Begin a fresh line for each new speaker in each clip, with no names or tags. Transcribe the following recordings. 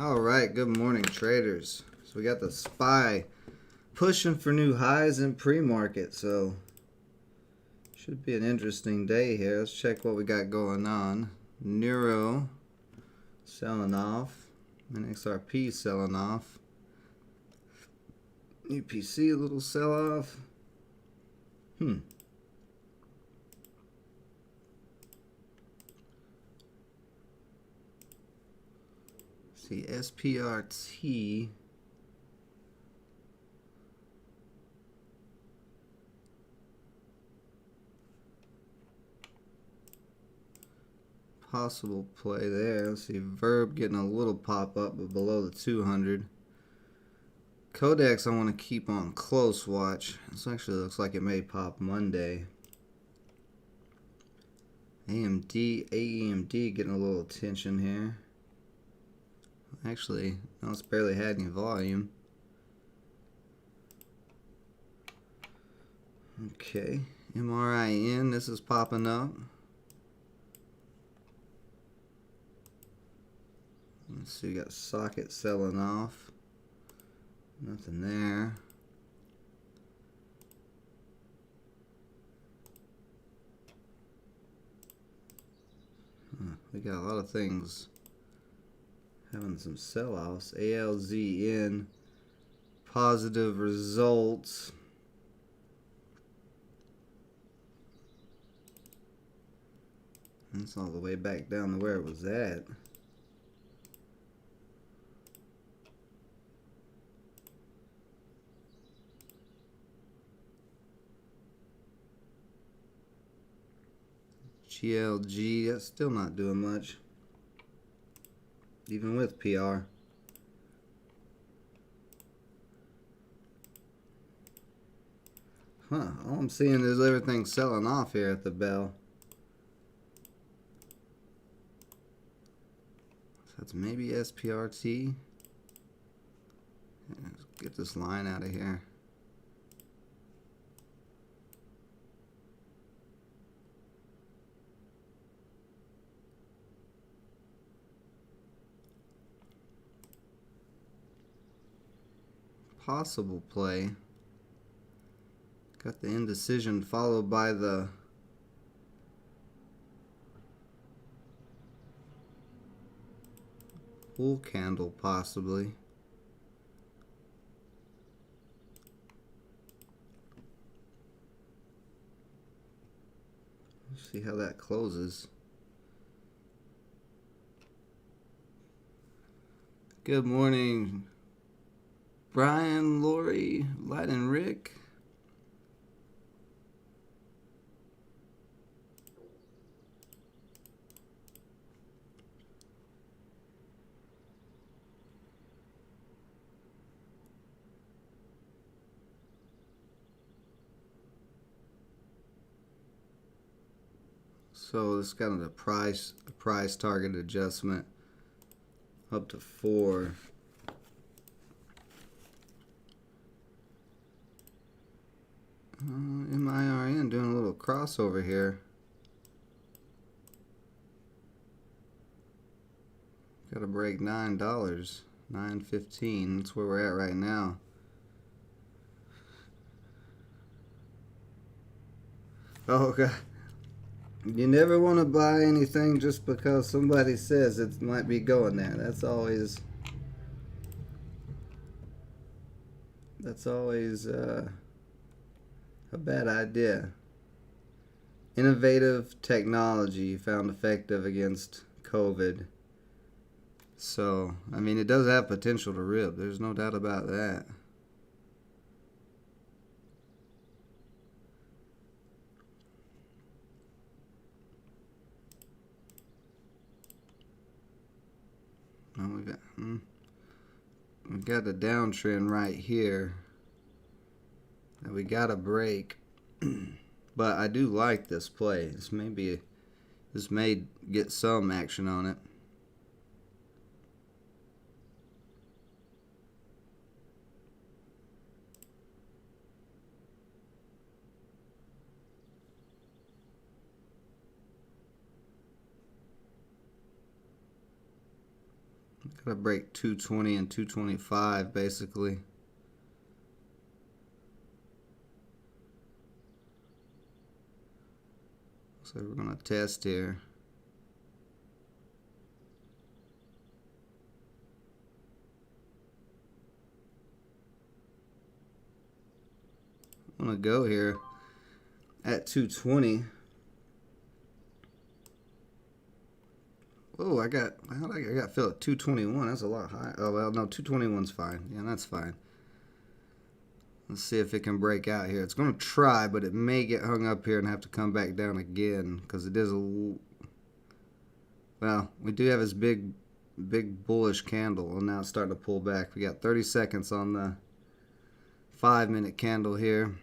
All right, good morning, traders. So we got the SPY pushing for new highs in pre-market, so should be an interesting day here. Let's check what we got going on. Neuro selling off, NXRP selling off, UPC a little sell-off. See, SPRT possible play there. Let's see, Verb getting a little pop up, but below the 200. Codex I want to keep on close watch. This actually looks like it may pop Monday. AMD getting a little attention here. Actually, no, it's barely had any volume. Okay, MRIN, this is popping up. Let's see, we got socket selling off. Nothing there. We got a lot of things having some sell-offs. ALZN, positive results. That's all the way back down to where it was at. GLG, that's still not doing much, even with PR. All I'm seeing is everything selling off here at the bell. So that's maybe SPRT. Let's get this line out of here. Possible play. Got the indecision followed by the bull candle possibly. Let's see how that closes. Good morning, Brian, Lori, Light and Rick. So this got a price target adjustment up to 4. MIRN doing a little crossover here. Got to break $9, $9.15. That's where we're at right now. Oh God. You never want to buy anything just because somebody says it might be going there. That's always a bad idea. Innovative technology found effective against COVID. So, I mean, it does have potential to rip. There's no doubt about that. Oh, we've got the downtrend right here that we got to break. But I do like this play. This may get some action on it. Gotta break 220 and 225 basically. So we're gonna test here. I'm gonna go here at 220. Oh, I got filled at 221. That's a lot high. Oh well, no, 221's fine. Yeah, that's fine. Let's see if it can break out here. It's gonna try, but it may get hung up here and have to come back down again because it is a. Well, we do have this big bullish candle, and now it's starting to pull back. We got 30 seconds on the 5-minute candle here.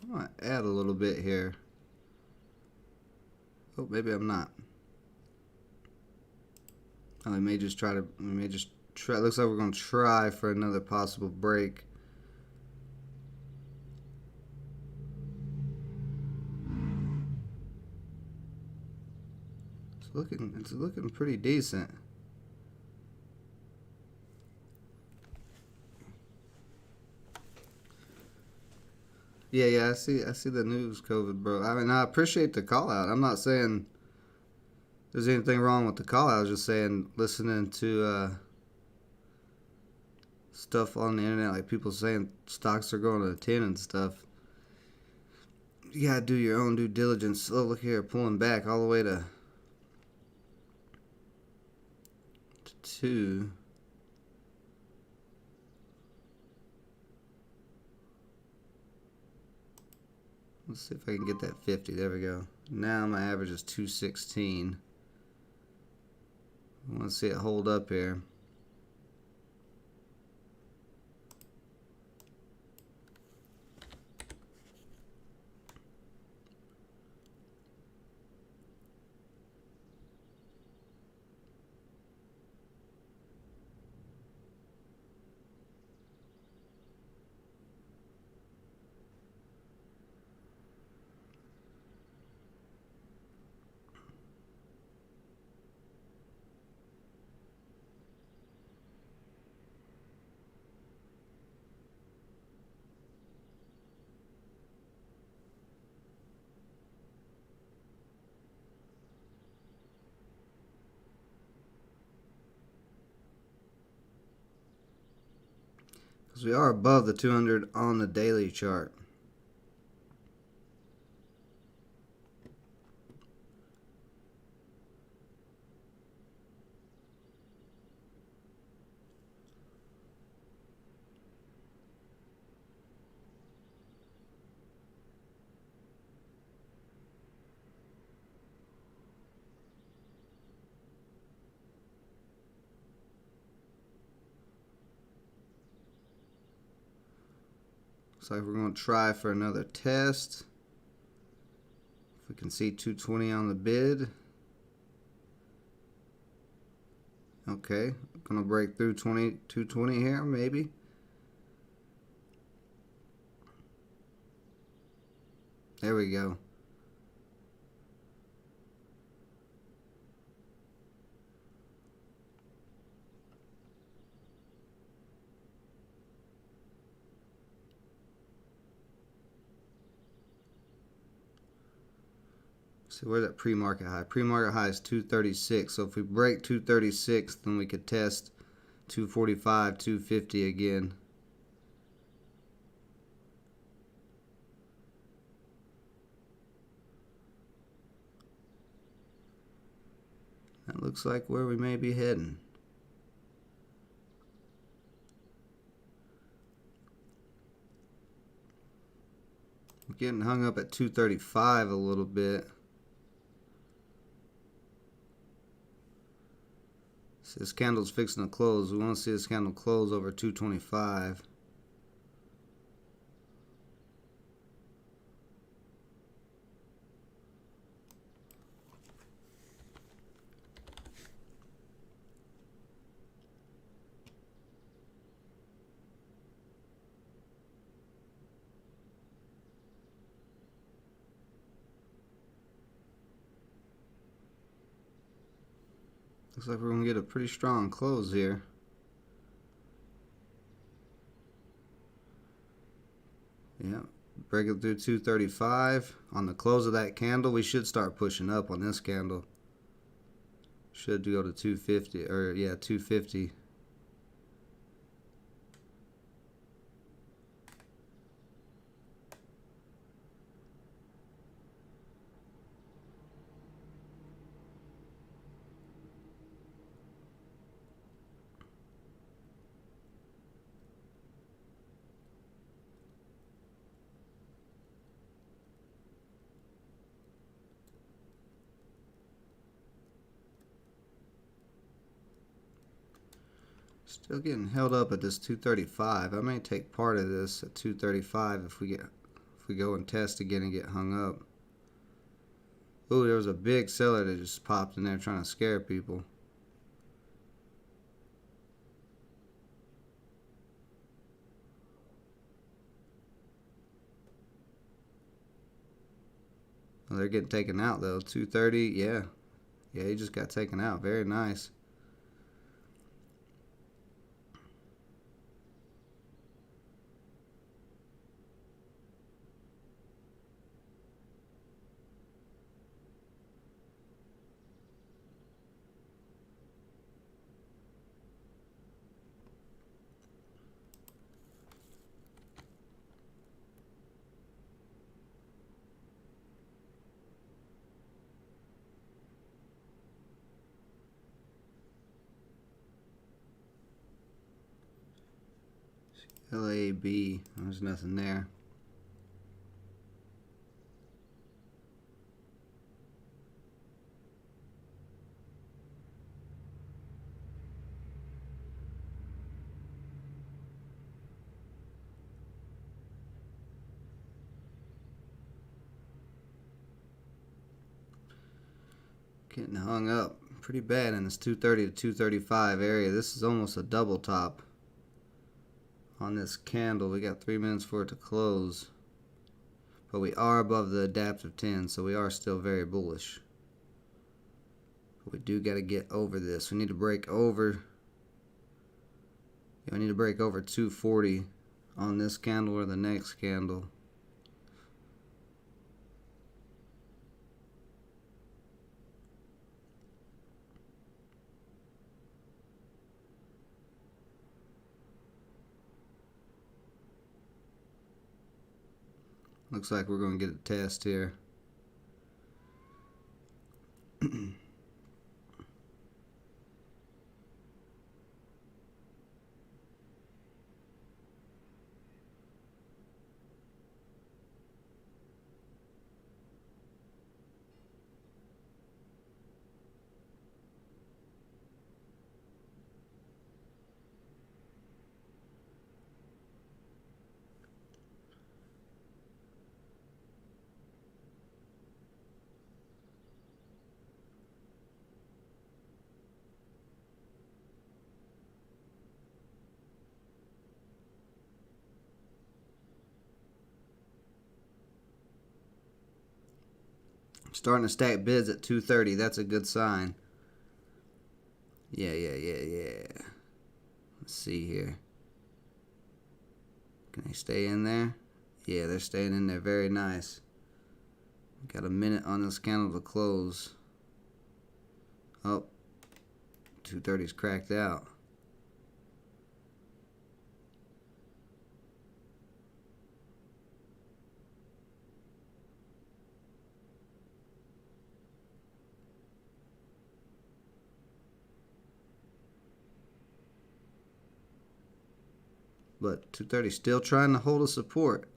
I'm gonna add a little bit here. Oh, maybe I'm not. Oh, we may just try. It looks like we're gonna try for another possible break. It's looking pretty decent. Yeah, I see the news, COVID, bro. I mean, I appreciate the call out. I'm not saying there's anything wrong with the call out. I was just saying listening to stuff on the internet, like people saying stocks are going to 10 and stuff. You gotta do your own due diligence. Oh, look here, pulling back all the way to 2. Let's see if I can get that 50. There we go. Now my average is 216. I want to see it hold up here. Because we are above the 200 on the daily chart. Looks like we're going to try for another test. If we can see 220 on the bid. Okay, going to break through 220 here, maybe. There we go. See, where's that pre-market high? Pre-market high is 236. So if we break 236, then we could test 245, 250 again. That looks like where we may be heading. We're getting hung up at 235 a little bit. So this candle's fixing to close. We want to see this candle close over 225. Looks like we're going to get a pretty strong close here. Yeah, breaking through 235. On the close of that candle, we should start pushing up on this candle. Should go to 250, or yeah, 250. Still getting held up at this 235. I may take part of this at 235 if we go and test again and get hung up. Ooh, there was a big seller that just popped in there trying to scare people. Well, they're getting taken out though. 230, yeah. Yeah, he just got taken out. Very nice. LAB, there's nothing there. Getting hung up pretty bad in this 230 to 235 area. This is almost a double top on this candle. We got 3 minutes for it to close, but we are above the adaptive 10, so we are still very bullish. But we do got to get over this. We need to break over. Yeah, we need to break over 240 on this candle or the next candle. Looks like we're going to get a test here. Starting to stack bids at 230. That's a good sign. Yeah. Let's see here. Can they stay in there? Yeah, they're staying in there. Very nice. Got a minute on this candle to close. Oh, 230's cracked out. But 230 still trying to hold a support.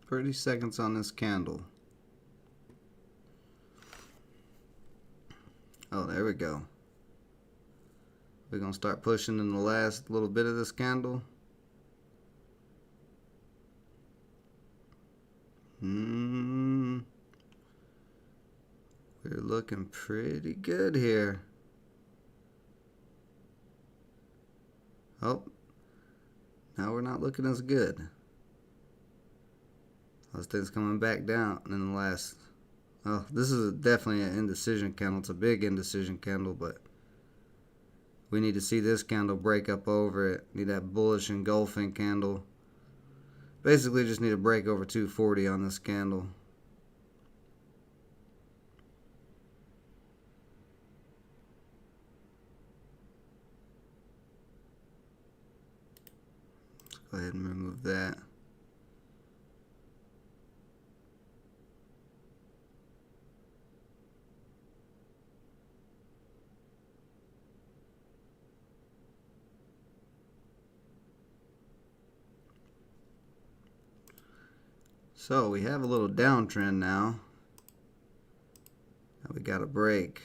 Pretty seconds on this candle. Oh, there we go. We're going to start pushing in the last little bit of this candle. We're looking pretty good here. Oh, now we're not looking as good. Those things coming back down in the last. Oh, this is definitely an indecision candle. It's a big indecision candle, but we need to see this candle break up over it. Need that bullish engulfing candle. Basically, just need a break over 240 on this candle. Let's go ahead and remove that. So we have a little downtrend now. Now we got a break.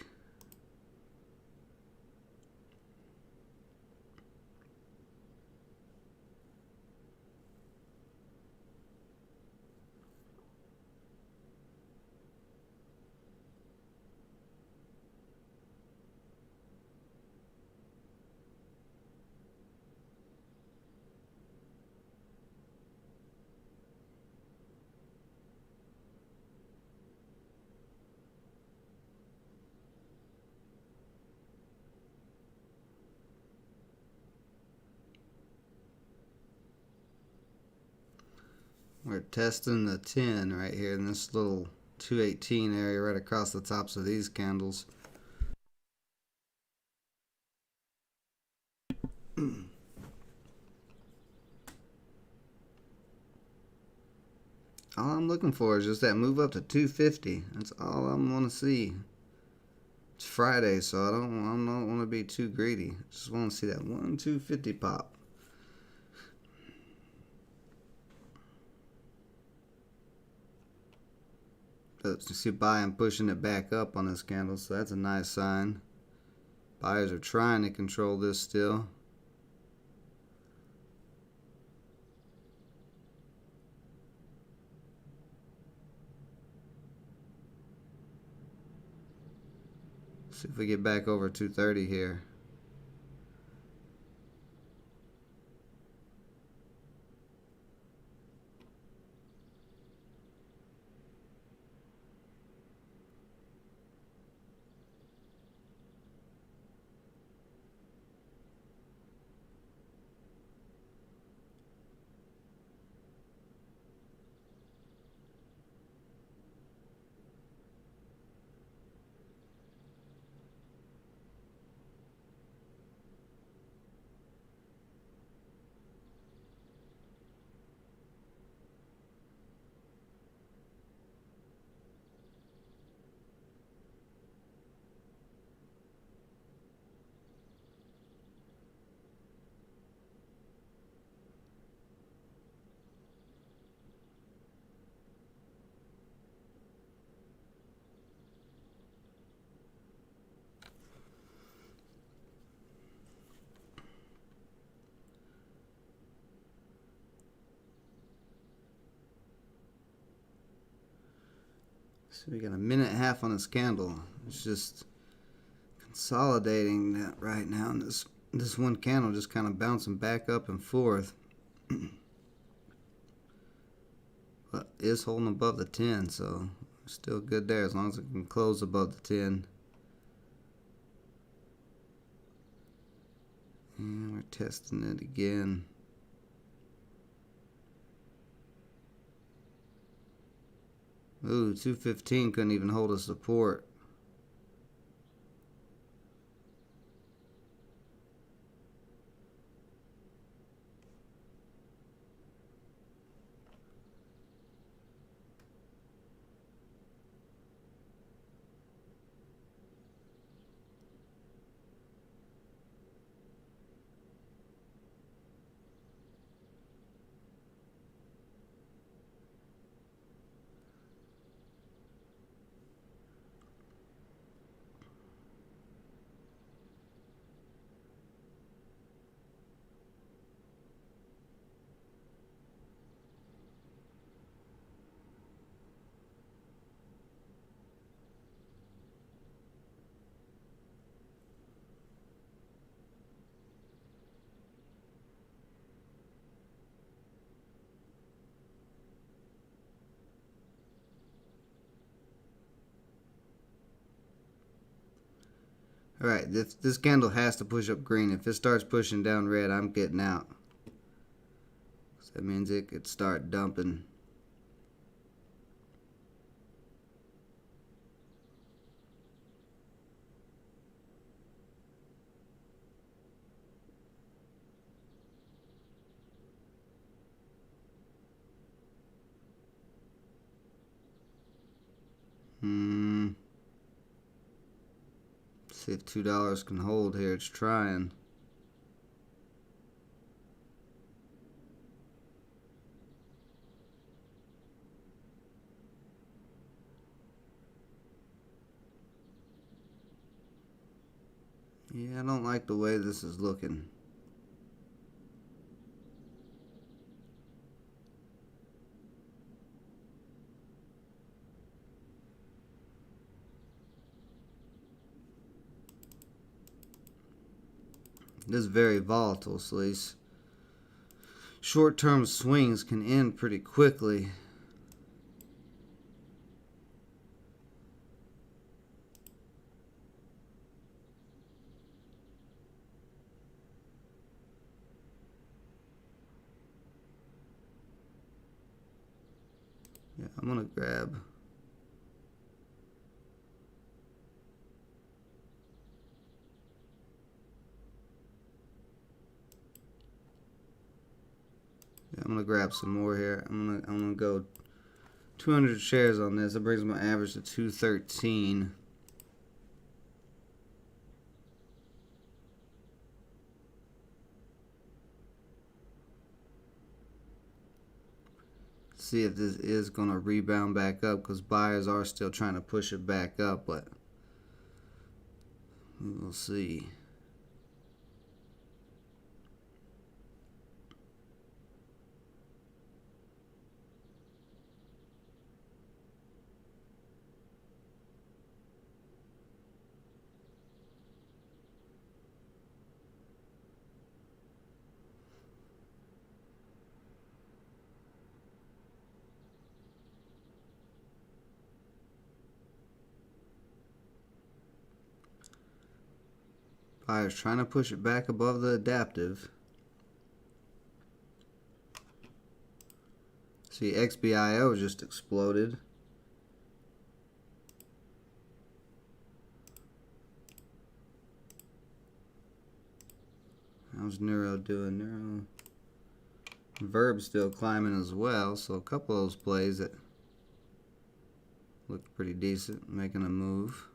We're testing the 10 right here in this little 218 area right across the tops of these candles. All I'm looking for is just that move up to 250. That's all I'm want to see. It's Friday, so I don't want to be too greedy. Just want to see that 250 pop. You see buying pushing it back up on this candle, so that's a nice sign. Buyers are trying to control this still. See if we get back over 230 here. So we got a minute and a half on this candle. It's just consolidating that right now. And this one candle just kind of bouncing back up and forth. But is holding above the 10, so still good there as long as it can close above the 10. And we're testing it again. Ooh, 215 couldn't even hold a support. Alright, this candle has to push up green. If it starts pushing down red, I'm getting out. So that means it could start dumping. See if $2 can hold here. It's trying. Yeah, I don't like the way this is looking. This is very volatile, so these short-term swings can end pretty quickly. Yeah, I'm gonna grab. Yeah, I'm gonna grab some more here. I'm gonna go 200 shares on this. That brings my average to 213. See if this is gonna rebound back up, because buyers are still trying to push it back up, but we'll see. Buyers trying to push it back above the adaptive. See, XBIO just exploded. How's Neuro doing? Neuro. Verb still climbing as well, so a couple of those plays that looked pretty decent, making a move.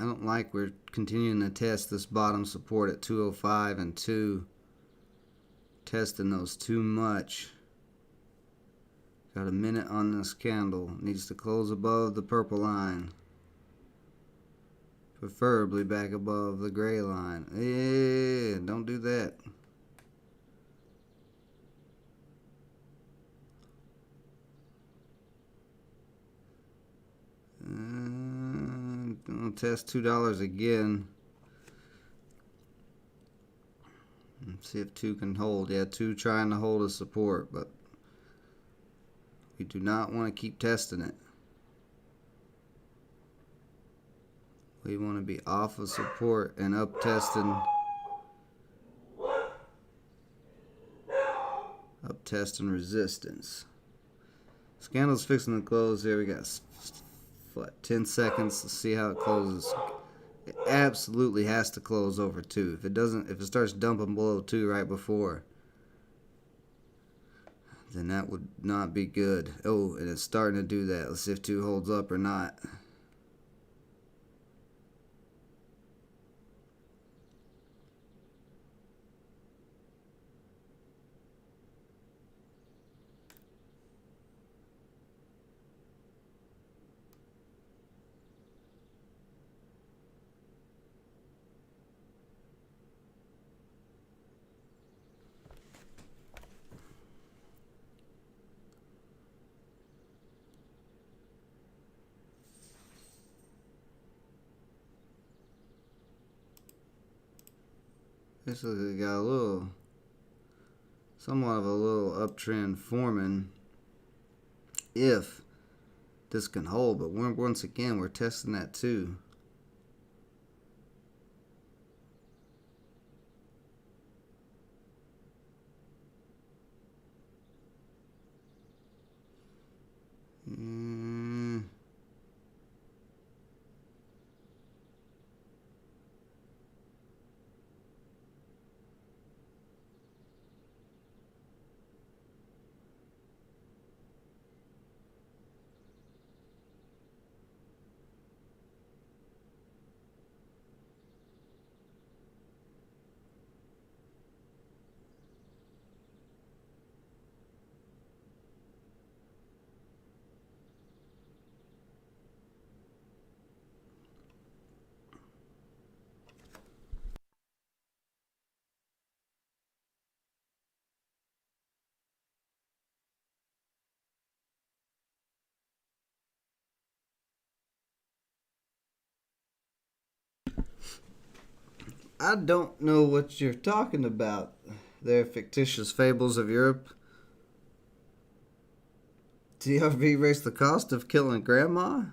don't like we're continuing to test this bottom support at 205 and 2. Testing those too much. Got a minute on this candle. Needs to close above the purple line. Preferably back above the gray line. Yeah, don't do that. I'll test $2 again. Let's see if 2 can hold. Yeah, 2 trying to hold a support, but we do not want to keep testing it. We want to be off of support and up testing resistance. This candle's fixing to close here. We got what, 10 seconds to see how it closes. It absolutely has to close over 2. If it starts dumping below 2 right before, then that would not be good. Oh, and it's starting to do that. Let's see if 2 holds up or not. This looks like it got somewhat of a little uptrend forming if this can hold, but once again we're testing that too. I don't know what you're talking about there, fictitious fables of Europe. TRV raised the cost of killing grandma?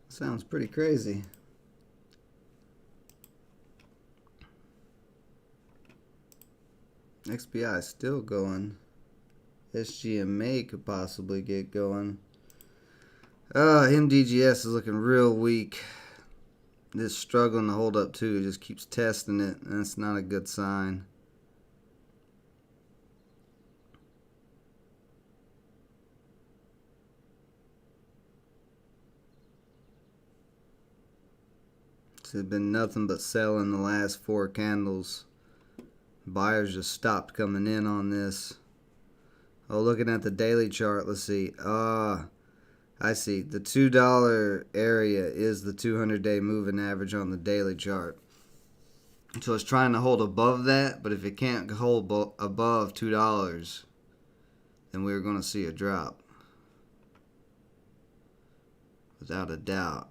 Sounds pretty crazy. XBI is still going. SGMA could possibly get going. MDGS is looking real weak. It's struggling to hold up too. It just keeps testing it, and that's not a good sign. It's been nothing but selling the last 4 candles. Buyers just stopped coming in on this. Oh, looking at the daily chart, let's see. I see. The $2 area is the 200-day moving average on the daily chart. So it's trying to hold above that, but if it can't hold above $2, then we're going to see a drop. Without a doubt.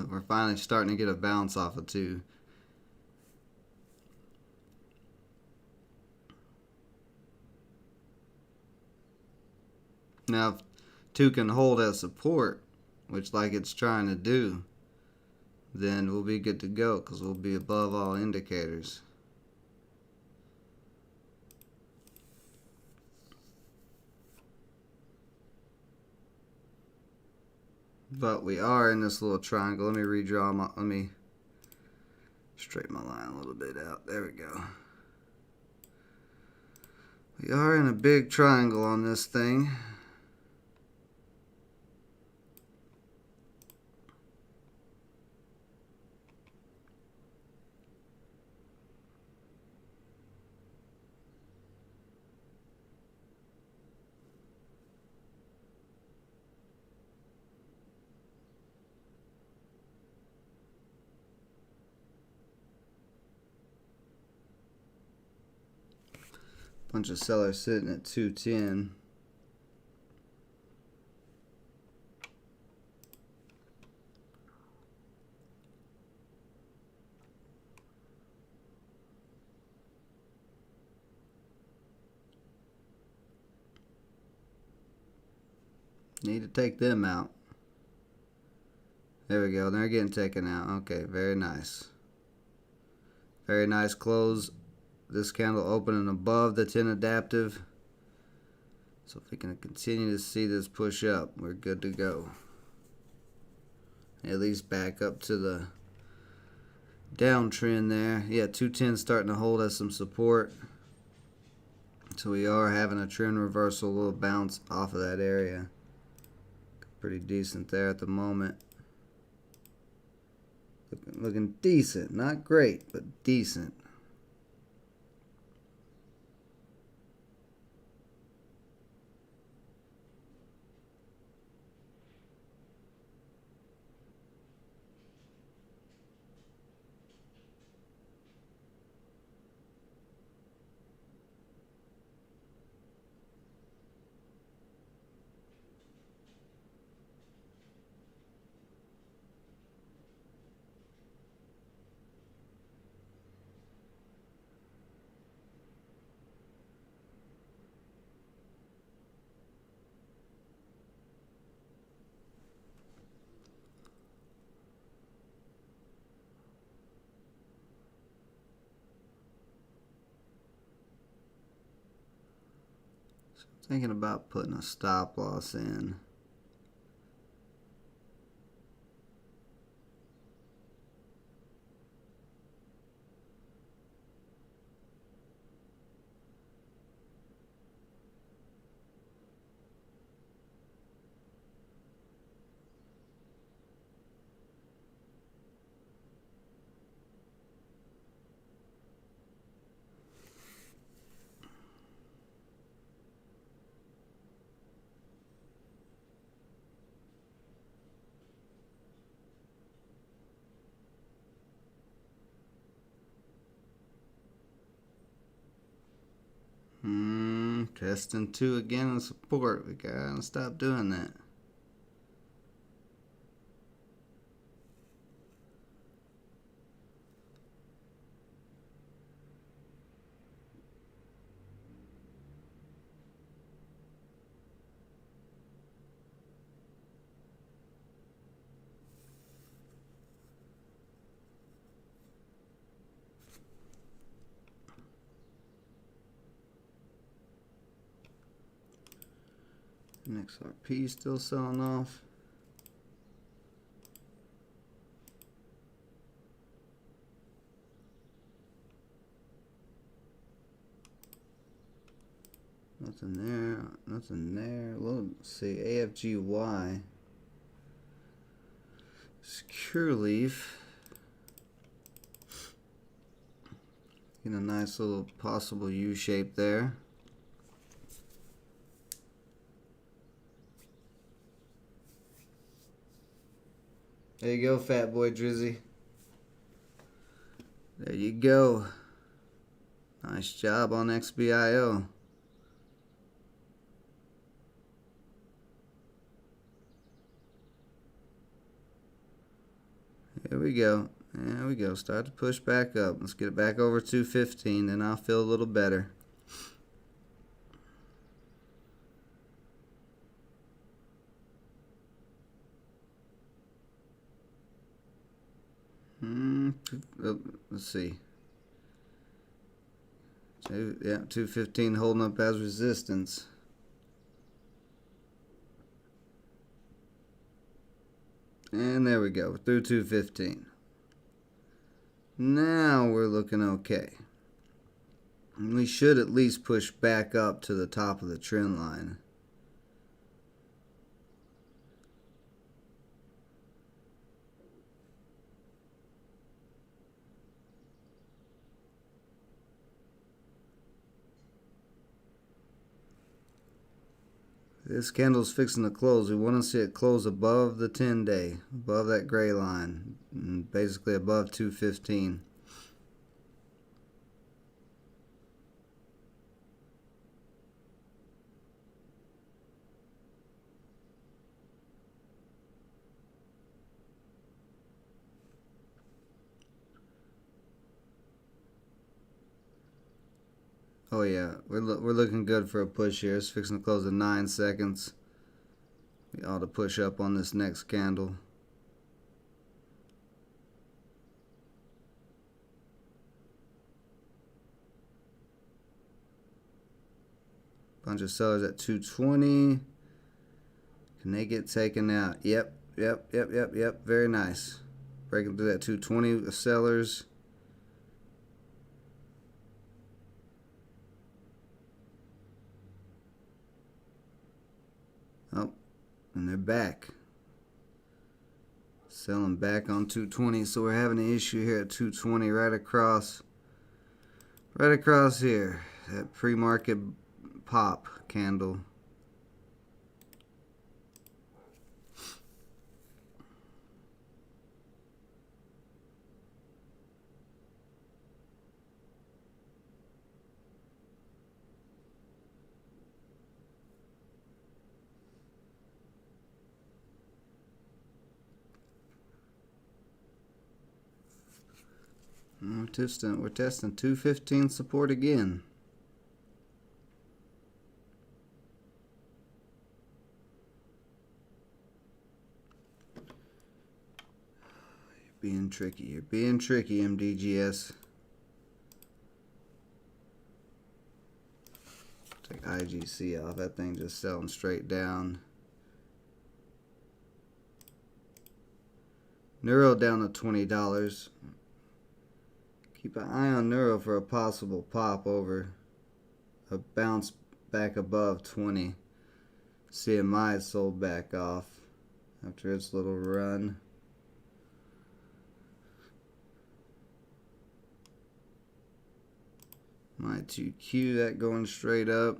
We're finally starting to get a bounce off of 2. Now, if 2 can hold as support, which like it's trying to do, then we'll be good to go because we'll be above all indicators. But we are in this little triangle. Let me redraw my, let me straighten my line a little bit out. There we go. We are in a big triangle on this thing. Bunch of sellers sitting at 210. Need to take them out. There we go. They're getting taken out. Okay, very nice. Very nice close. This candle opening above the 10 adaptive. So if we can continue to see this push up, we're good to go. At least back up to the downtrend there. Yeah, 210 starting to hold as some support. So we are having a trend reversal, a little bounce off of that area. Pretty decent there at the moment. Looking decent. Not great, but decent. Thinking about putting a stop loss in. Testing 2 again on support. We gotta stop doing that. XRP still selling off. Nothing there. Nothing there. Let's see. AFGY. Secure leaf. Get a nice little possible U shape there. There you go, fat boy Drizzy. There you go. Nice job on XBIO. Here we go. There we go. Start to push back up. Let's get it back over 215, then I'll feel a little better. Let's see. Yeah, 215 holding up as resistance. And there we go, through 215. Now we're looking okay. We should at least push back up to the top of the trend line. This candle's fixing to close. We want to see it close above the 10-day, above that gray line, and basically above 215. Oh yeah, we're looking good for a push here. It's fixing to close in 9 seconds. We ought to push up on this next candle. Bunch of sellers at 220. Can they get taken out? Yep. Very nice. Breaking through that 220 sellers. Oh, and they're back. Selling back on 220, so we're having an issue here at 220 right across here. That pre-market pop candle. We're testing 215 support again. You're being tricky, MDGS. Take IGC off. That thing just selling straight down. Neuro down to $20. Keep an eye on Neuro for a possible pop over a bounce back above 20. CMI sold back off after its little run. My 2Q, that going straight up.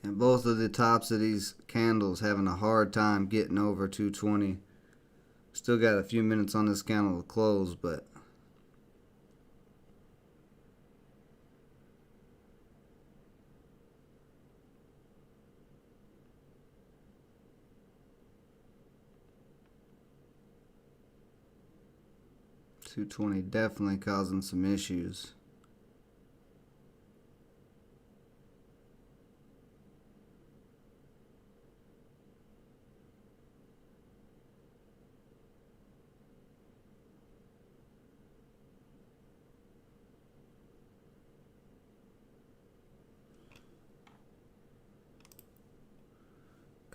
And both of the tops of these candles having a hard time getting over 220. Still got a few minutes on this candle to close, but $220 definitely causing some issues.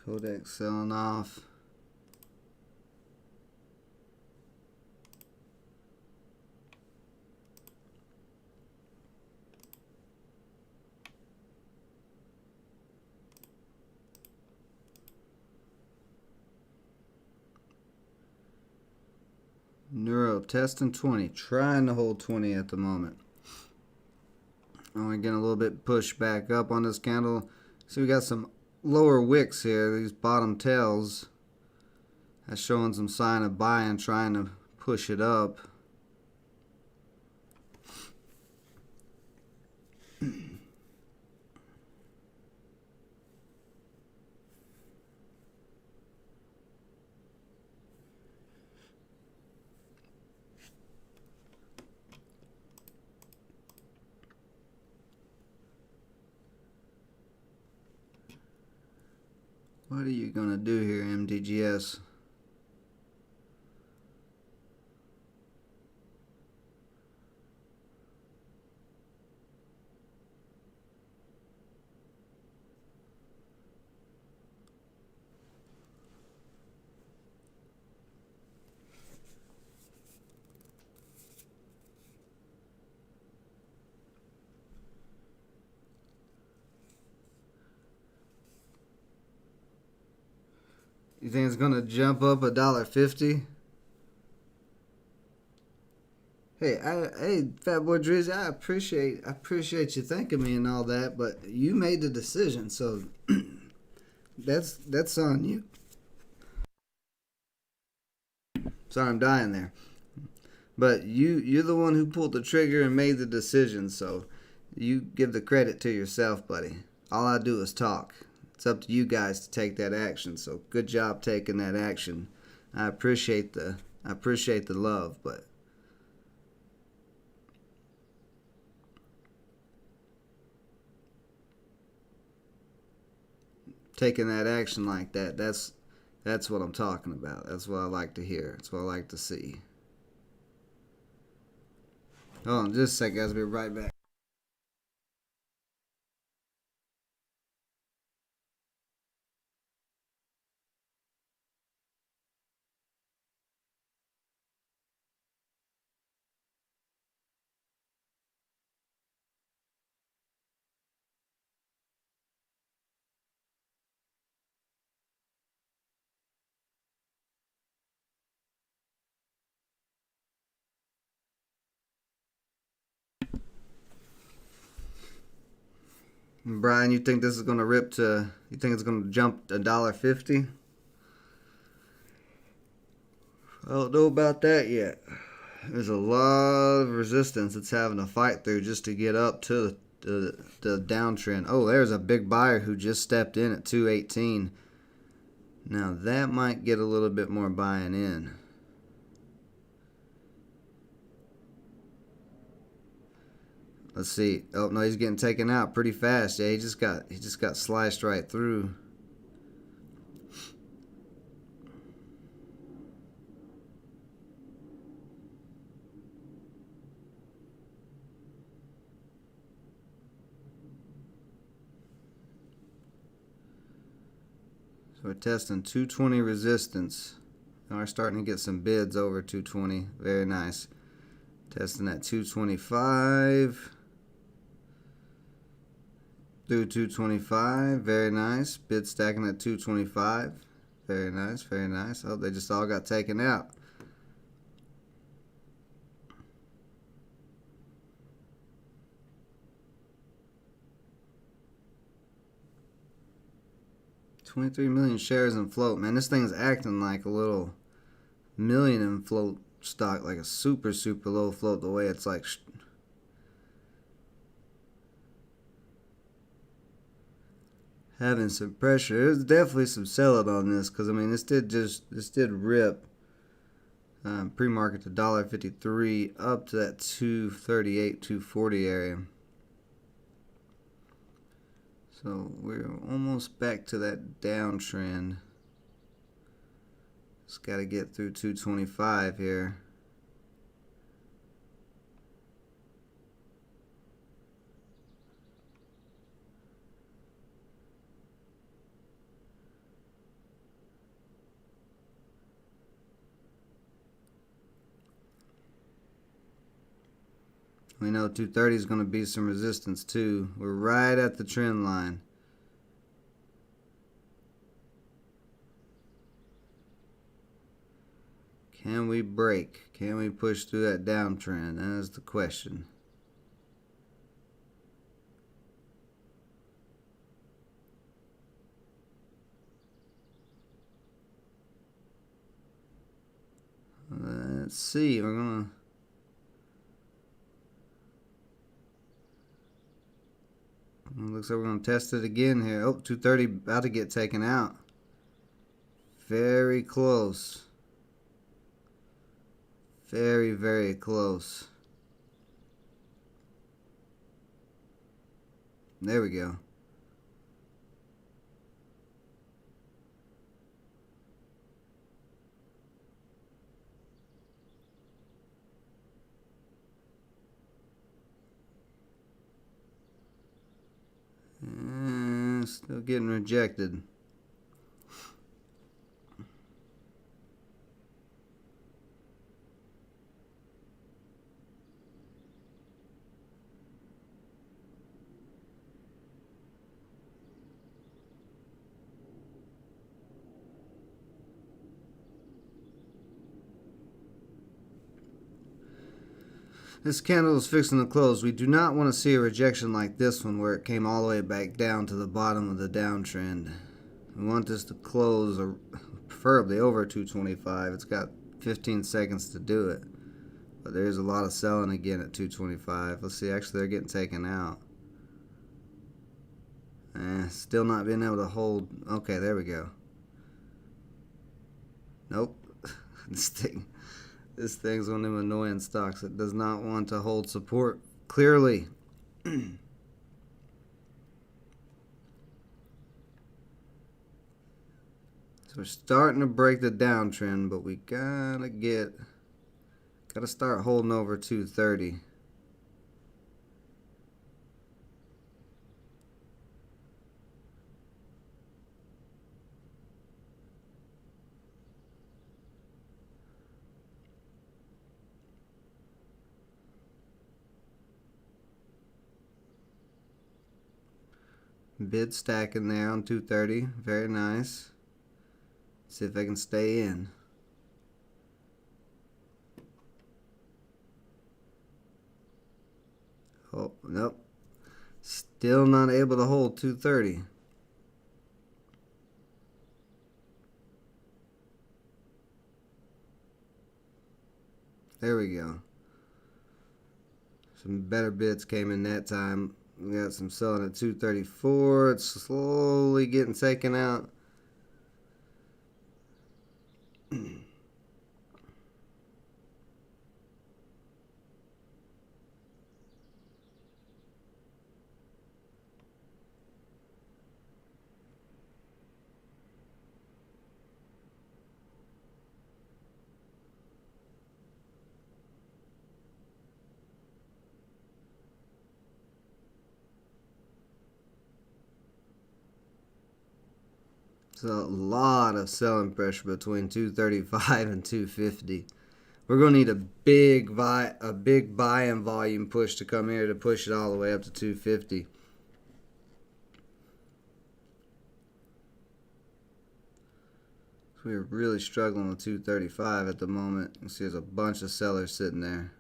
Kodak selling off. Neuro testing 20, trying to hold 20 at the moment. Only getting a little bit pushed back up on this candle. So we got some lower wicks here, these bottom tails. That's showing some sign of buying, trying to push it up. What are you gonna do here, MDGS? You think it's gonna jump up $1.50? Hey, Fat Boy Drizzy, I appreciate you thanking me and all that, but you made the decision, so that's on you. Sorry, I'm dying there. But you're the one who pulled the trigger and made the decision, so you give the credit to yourself, buddy. All I do is talk. It's up to you guys to take that action. So good job taking that action. I appreciate the love, but taking that action like that, that's what I'm talking about. That's what I like to hear. That's what I like to see. Hold on just a sec, guys. I'll be right back. Brian, you think this is gonna rip to? You think it's gonna jump $1.50? I don't know about that yet. There's a lot of resistance it's having to fight through just to get up to the downtrend. Oh, there's a big buyer who just stepped in at 218. Now that might get a little bit more buying in. Let's see. Oh no, he's getting taken out pretty fast. Yeah, he just got sliced right through. So we're testing 220 resistance. Now we're starting to get some bids over 220. Very nice. Testing at 225. Through 225. Very nice. Bid stacking at 225. Very nice. Very nice. Oh, they just all got taken out. $23 million shares in float. Man, this thing's acting like a little million in float stock, like a super low float, the way it's like having some pressure. There's definitely some selling on this, because I mean this did rip pre-market to $1.53 up to that 238 240 area. So we're almost back to that downtrend. Just got to get through 225 here. We know 230 is going to be some resistance too. We're right at the trend line. Can we break? Can we push through that downtrend? That is the question. Let's see. We're going to... Looks like we're going to test it again here. Oh, 230 about to get taken out. Very close. Very close. There we go. Still getting rejected. This candle is fixing to close. We do not want to see a rejection like this one where it came all the way back down to the bottom of the downtrend. We want this to close preferably over 225. It's got 15 seconds to do it. But there's a lot of selling again at 225. Let's see, actually they're getting taken out. Still not being able to hold. Okay, there we go. Nope. This thing's one of them annoying stocks. It does not want to hold support clearly. So we're starting to break the downtrend, but we gotta start holding over 230. Bid stacking there on 230. Very nice. See if I can stay in. Oh, nope. Still not able to hold 230. There we go. Some better bids came in that time. We got some selling at 234. It's slowly getting taken out. So a lot of selling pressure between 235 and 250. We're going to need a big buy-in volume push to come here to push it all the way up to 250. So we're really struggling with 235 at the moment. You see there's a bunch of sellers sitting there.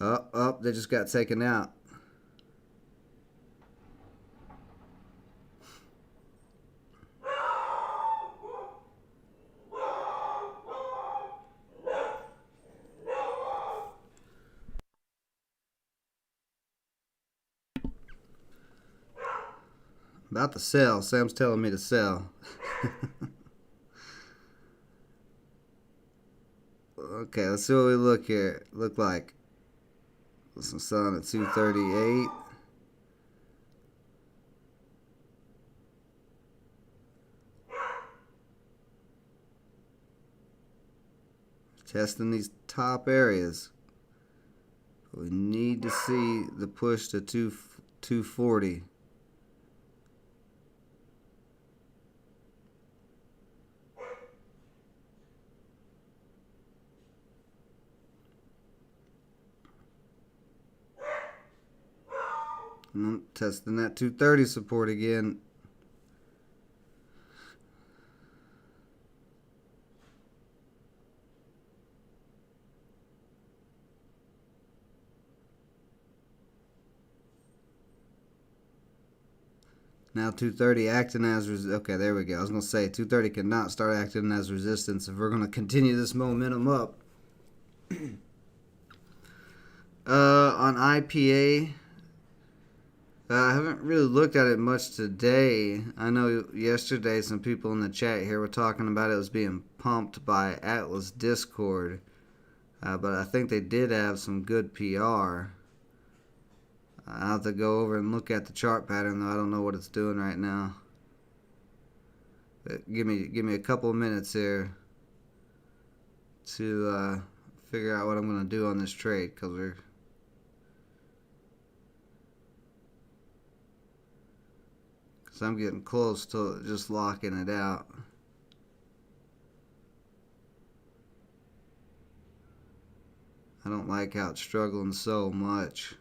Oh, they just got taken out. About to sell. Sam's telling me to sell. Okay, let's see what we look like. Some selling at 238. Testing these top areas. We need to see the push to 240. Testing that 230 support again. Now 230 acting as okay, there we go. I was going to say 230 cannot start acting as resistance if we're going to continue this momentum up. On IPA, I haven't really looked at it much today. I know yesterday some people in the chat here were talking about it was being pumped by Atlas Discord. But I think they did have some good PR. I'll have to go over and look at the chart pattern, though. I don't know what it's doing right now. But give me a couple of minutes here to figure out what I'm going to do on this trade, because So I'm getting close to just locking it out. I don't like how it's struggling so much.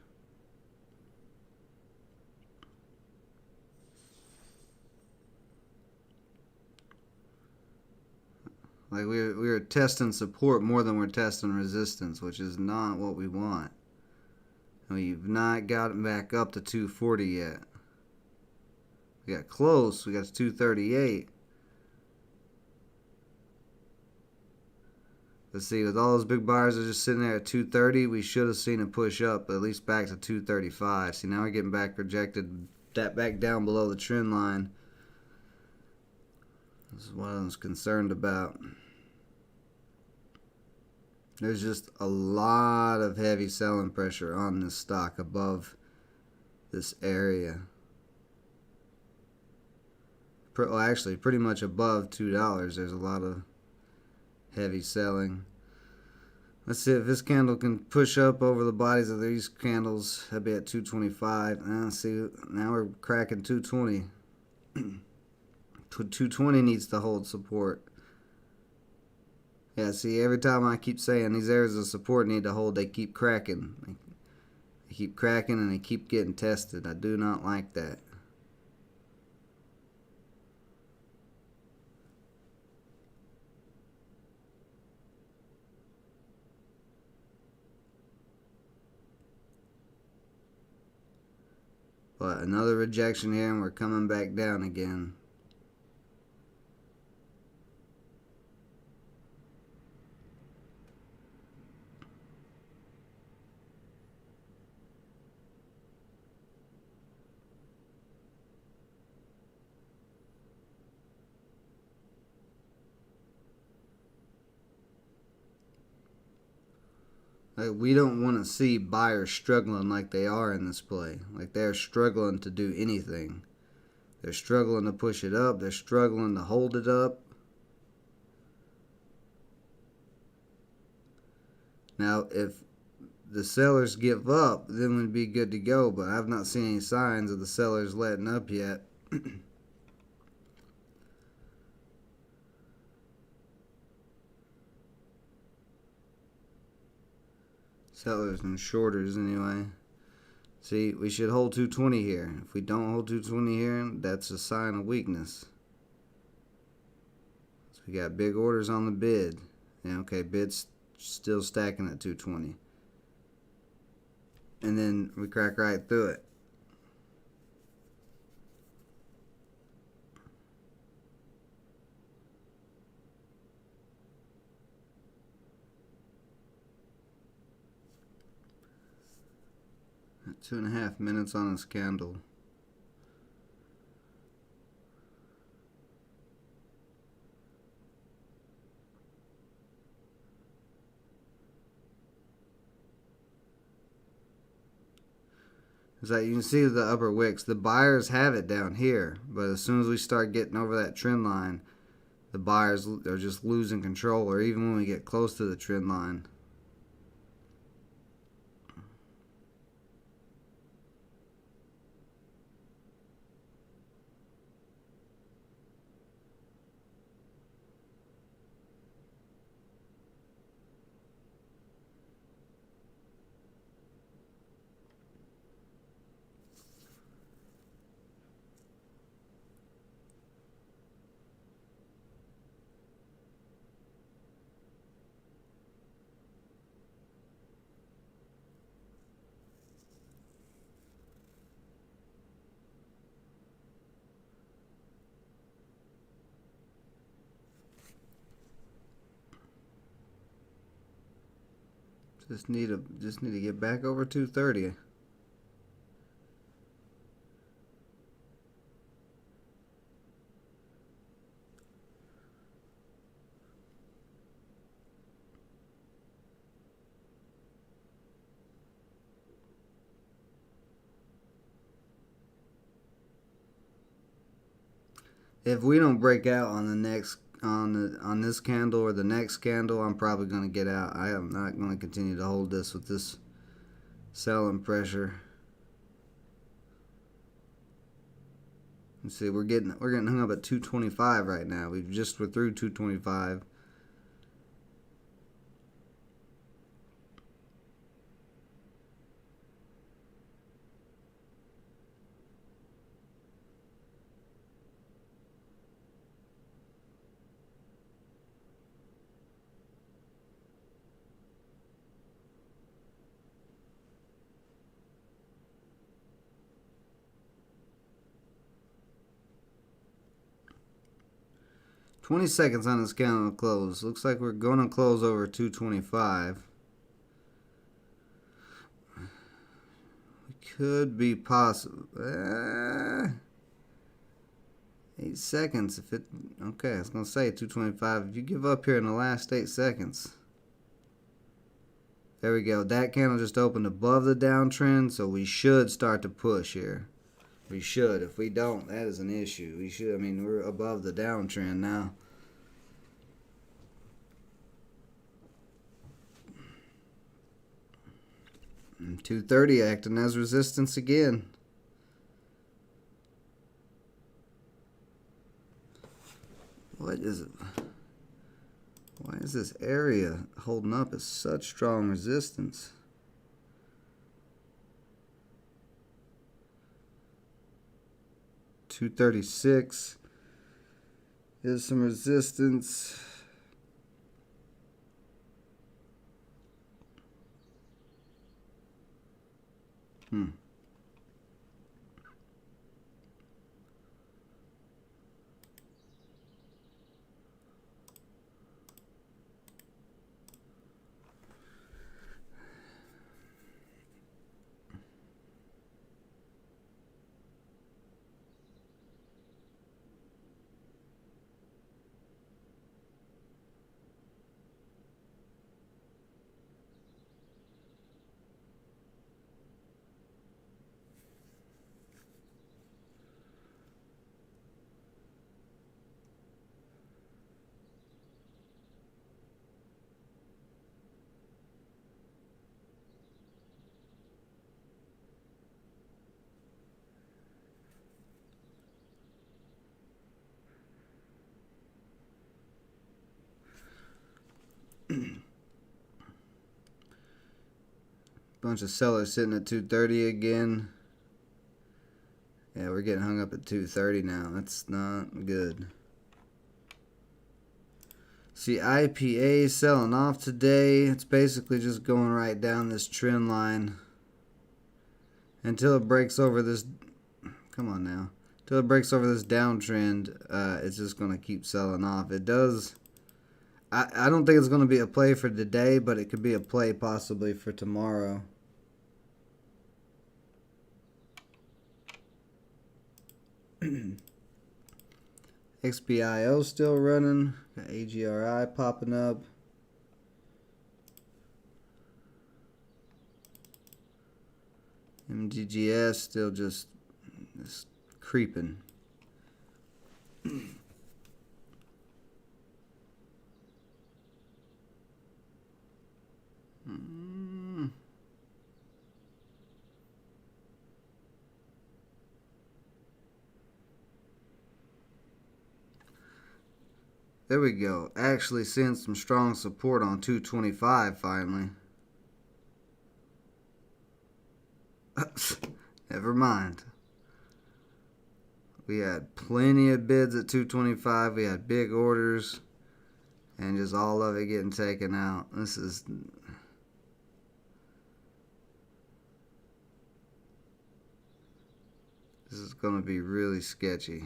Like we were testing support more than we're testing resistance, which is not what we want. We've not gotten back up to 240 yet. We got close. We got to 238. Let's see, with all those big buyers that are just sitting there at 230, we should have seen a push up at least back to 235. See, now we're getting back rejected, that back down below the trend line. This is what I was concerned about. There's just a lot of heavy selling pressure on this stock above this area. Well, actually, pretty much above $2. There's a lot of heavy selling. Let's see if this candle can push up over the bodies of these candles. That'd be at 225. See, now we're cracking 220. 220 needs to hold support. Yeah, see, every time I keep saying these areas of support need to hold, they keep cracking. They keep cracking and they keep getting tested. I do not like that. But another rejection here, and we're coming back down again. Like, we don't want to see buyers struggling like they are in this play. Like, they're struggling to do anything. They're struggling to push it up. They're struggling to hold it up. Now, if the sellers give up, then we'd be good to go. But I've not seen any signs of the sellers letting up yet. Sellers and shorters anyway. See, we should hold 220 here. If we don't hold 220 here, that's a sign of weakness. So we got big orders on the bid. Yeah, okay, bid's still stacking at 220. And then we crack right through it. At 2.5 minutes on this candle. Is that you can see the upper wicks. The buyers have it down here, but as soon as we start getting over that trend line, the buyers are just losing control, or even when we get close to the trend line. Just need to get back over 230. If we don't break out on the next on this candle or the next candle, I'm probably going to get out. I am not going to continue to hold this with this selling pressure. Let's see, we're getting hung up at 225 right now. We're through 225. $20 on this count to close. Looks like we're going to close over 225. We could be possible. 8 seconds. If it okay, I was gonna say 225. If you give up here in the last 8 seconds, there we go. That candle just opened above the downtrend, so we should start to push here. We should. If we don't, that is an issue. We should. I mean, we're above the downtrend now. And 230 acting as resistance again. What is it? Why is this area holding up as such strong resistance? $236 is some resistance. Bunch of sellers sitting at 230 again. Yeah, we're getting hung up at 230 now. That's not good. See, IPA selling off today. It's basically just going right down this trend line until it breaks over this. Come on now. Until it breaks over this downtrend, it's just going to keep selling off. It does. I don't think it's going to be a play for today, but it could be a play possibly for tomorrow. XBIO still running. Got AGRI popping up. MDGS still just creeping. There we go. Actually seeing some strong support on 225 finally. Never mind. We had plenty of bids at 225. We had big orders. And just all of it getting taken out. This is going to be really sketchy.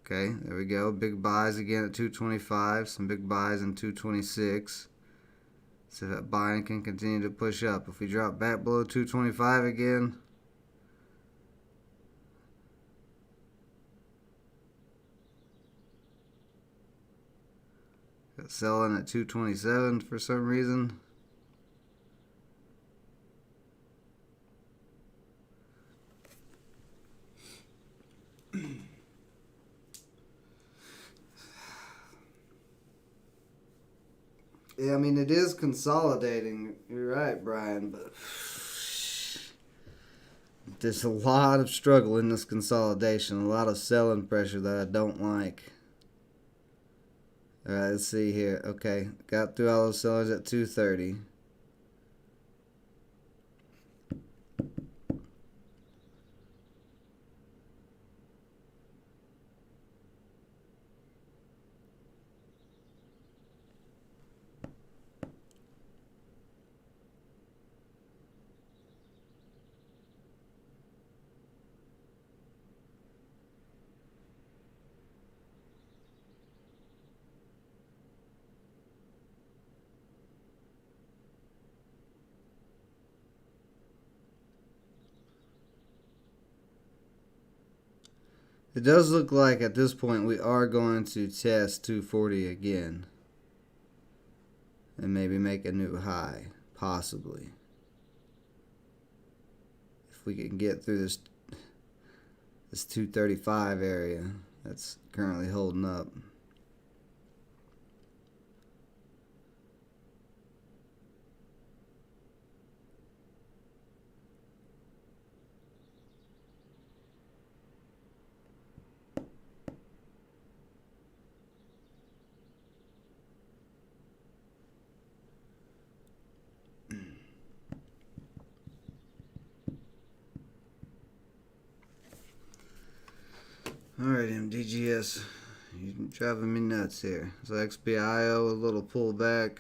Okay, there we go. Big buys again at 225. Some big buys in 226. So that buying can continue to push up. If we drop back below 225 again, got selling at 227 for some reason. Yeah, I mean, it is consolidating. You're right, Brian, but there's a lot of struggle in this consolidation, a lot of selling pressure that I don't like. All right, let's see here. Okay, got through all those sellers at 230. It does look like at this point we are going to test 240 again. And maybe make a new high, possibly. If we can get through this 235 area that's currently holding up. Alright, MDGS, you're driving me nuts here. So XBIO, a little pullback.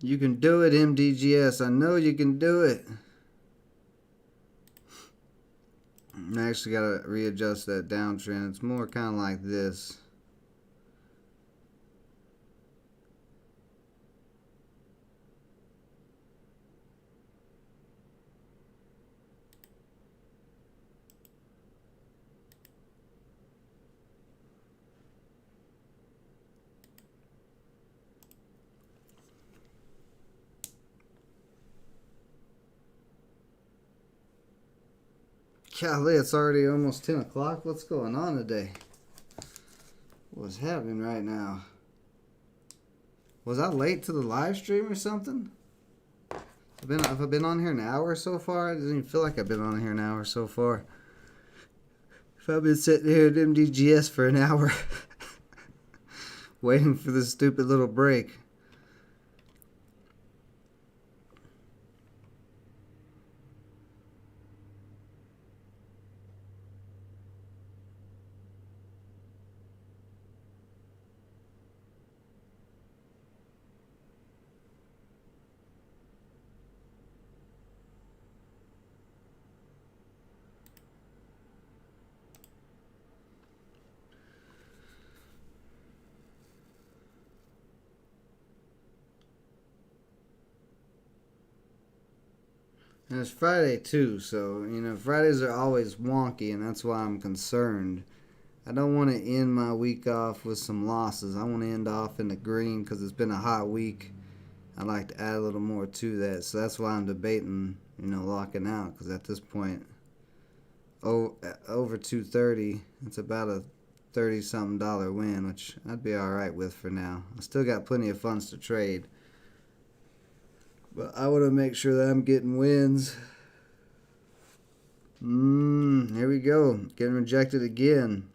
You can do it, MDGS. I know you can do it. I actually got to readjust that downtrend. It's more kind of like this. Golly, it's already almost 10 o'clock. What's going on today? What's happening right now? Was I late to the live stream or something? Have I been on here an hour so far? It doesn't even feel like I've been on here an hour so far. If I've been sitting here at MDGS for an hour waiting for this stupid little break. And it's Friday too, so, you know, Fridays are always wonky, and that's why I'm concerned. I don't want to end my week off with some losses. I want to end off in the green because it's been a hot week. I'd like to add a little more to that, so that's why I'm debating, you know, locking out, because at this point, over 230, it's about a $30-something win, which I'd be alright with for now. I still got plenty of funds to trade. But I want to make sure that I'm getting wins. Here we go. Getting rejected again.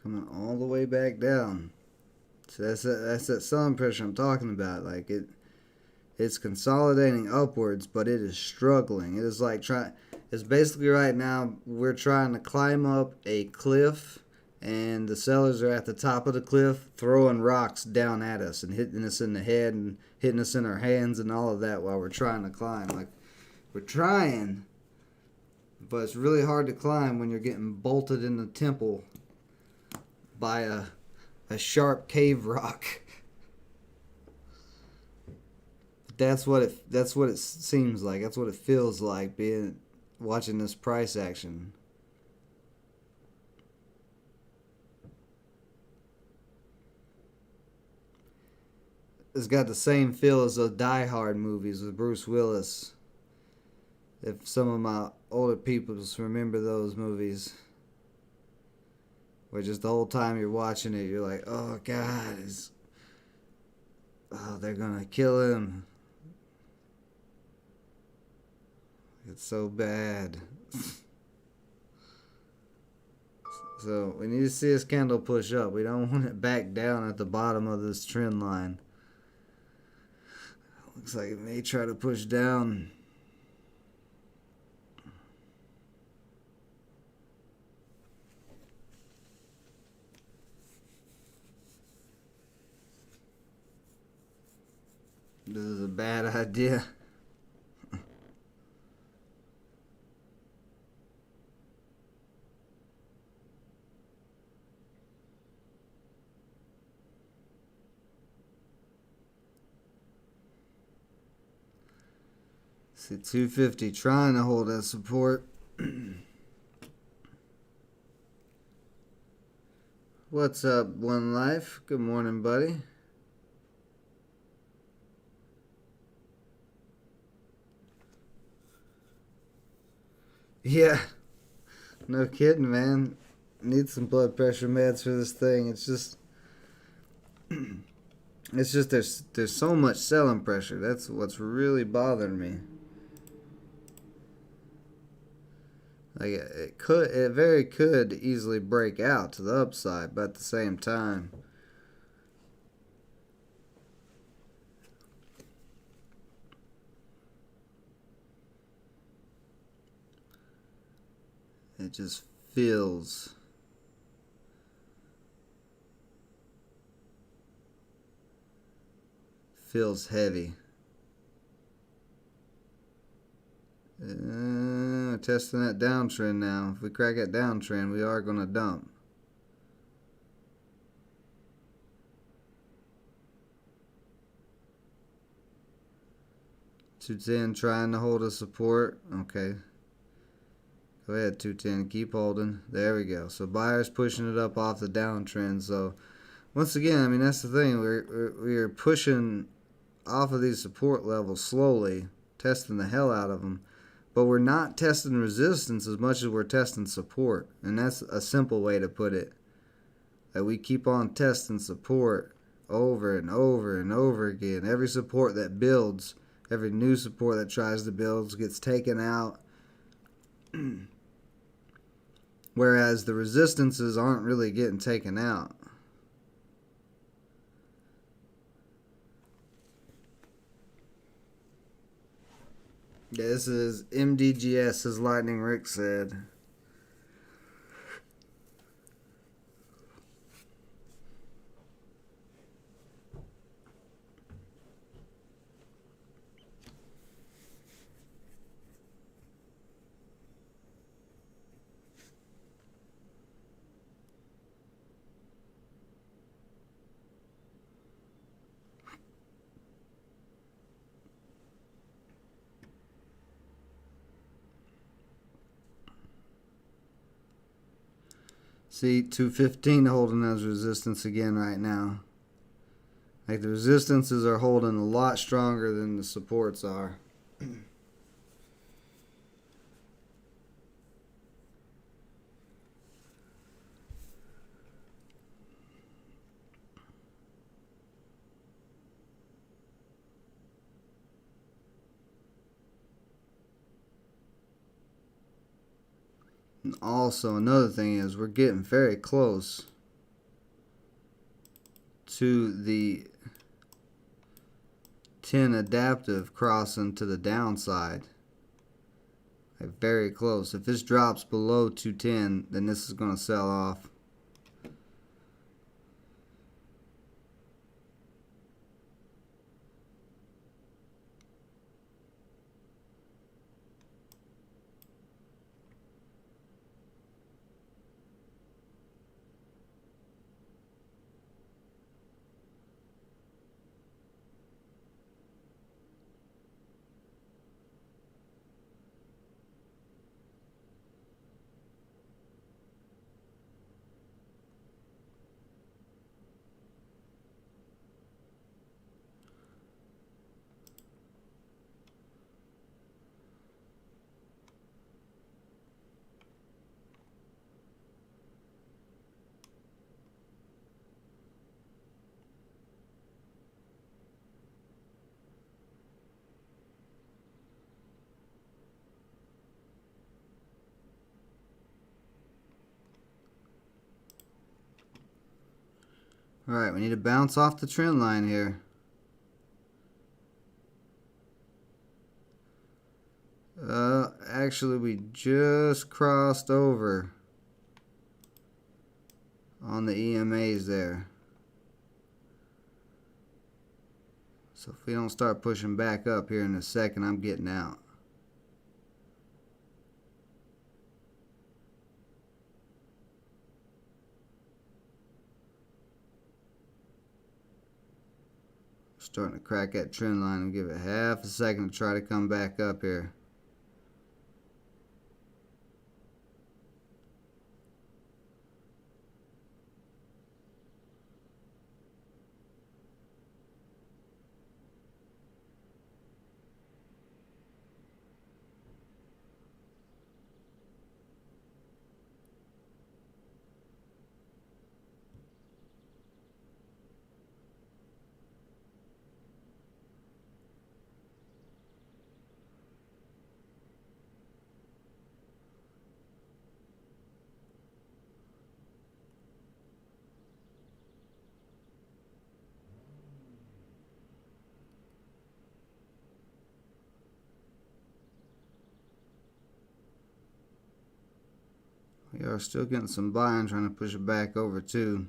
Coming all the way back down. So that's that selling pressure I'm talking about. Like it's consolidating upwards, but it is struggling. It is like it's basically right now we're trying to climb up a cliff and the sellers are at the top of the cliff throwing rocks down at us and hitting us in the head and hitting us in our hands and all of that while we're trying to climb. Like, we're trying, but it's really hard to climb when you're getting bolted in the temple by a sharp cave rock. That's what it seems like. That's what it feels like watching this price action. It's got the same feel as those Die Hard movies with Bruce Willis. If some of my older people remember those movies, where just the whole time you're watching it, you're like, oh God, they're gonna kill him. It's so bad. So we need to see this candle push up. We don't want it back down at the bottom of this trend line. Looks like it may try to push down. This is a bad idea. See, 250 trying to hold that support. What's up, One Life? Good morning, buddy. Yeah, no kidding, man. Need some blood pressure meds for this thing. It's just there's so much selling pressure. That's what's really bothering me. Like, it very could easily break out to the upside, but at the same time, it just feels heavy. Testing that downtrend now. If we crack that downtrend, we are going to dump. $210 trying to hold a support. Okay. Go ahead, 210. Keep holding. There we go. So buyers pushing it up off the downtrend. So once again, I mean, that's the thing. We're pushing off of these support levels slowly, testing the hell out of them. But we're not testing resistance as much as we're testing support. And that's a simple way to put it. That we keep on testing support over and over and over again. Every support that builds, every new support that tries to build gets taken out. Whereas the resistances aren't really getting taken out. Yeah, this is MDGS, as Lightning Rick said. See, 215 holding as resistance again right now. Like, the resistances are holding a lot stronger than the supports are. And also, another thing is we're getting very close to the 10 adaptive crossing to the downside. Like, very close. If this drops below 210, then this is going to sell off. Alright, we need to bounce off the trend line here. Actually, we just crossed over on the EMAs there. So if we don't start pushing back up here in a second, I'm getting out. Starting to crack that trend line and give it half a second to try to come back up here. We are still getting some buying, trying to push it back over too.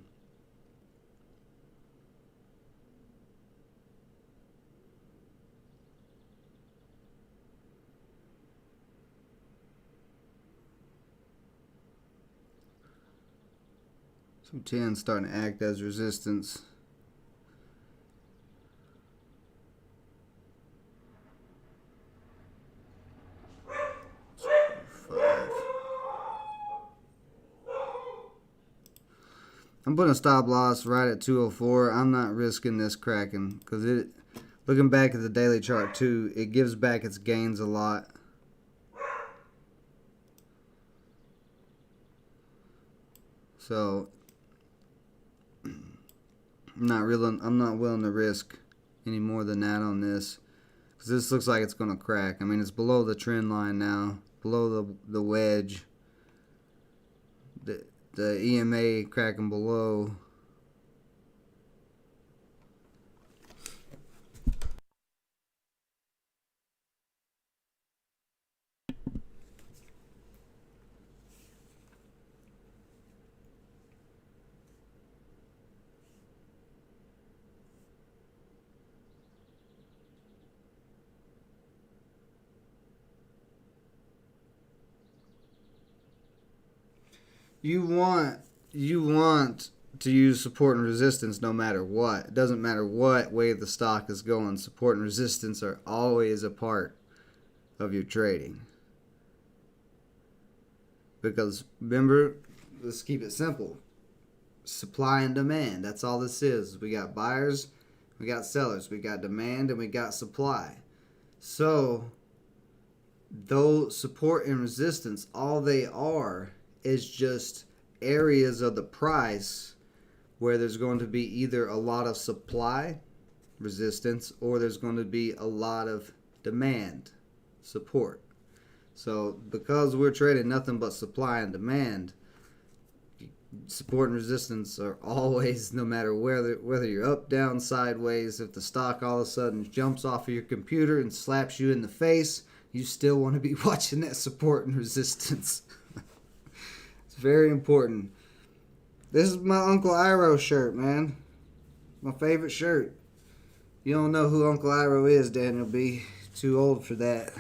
Some 10 starting to act as resistance. I'm putting a stop loss right at 204. I'm not risking this cracking because it, looking back at the daily chart too, it gives back its gains a lot. So I'm not willing to risk any more than that on this because this looks like it's going to crack. I mean, it's below the trend line now, below the wedge. The EMA cracking below. You want to use support and resistance no matter what. It doesn't matter what way the stock is going. Support and resistance are always a part of your trading. Because remember, let's keep it simple. Supply and demand. That's all this is. We got buyers, we got sellers, we got demand, and we got supply. So, though support and resistance, all they are is just areas of the price where there's going to be either a lot of supply, resistance, or there's going to be a lot of demand, support. So because we're trading nothing but supply and demand, support and resistance are always, no matter whether you're up, down, sideways. If the stock all of a sudden jumps off of your computer and slaps you in the face, you still want to be watching that support and resistance. It's very important. This is my Uncle Iroh shirt, man. My favorite shirt. You don't know who Uncle Iroh is, Daniel B. Too old for that.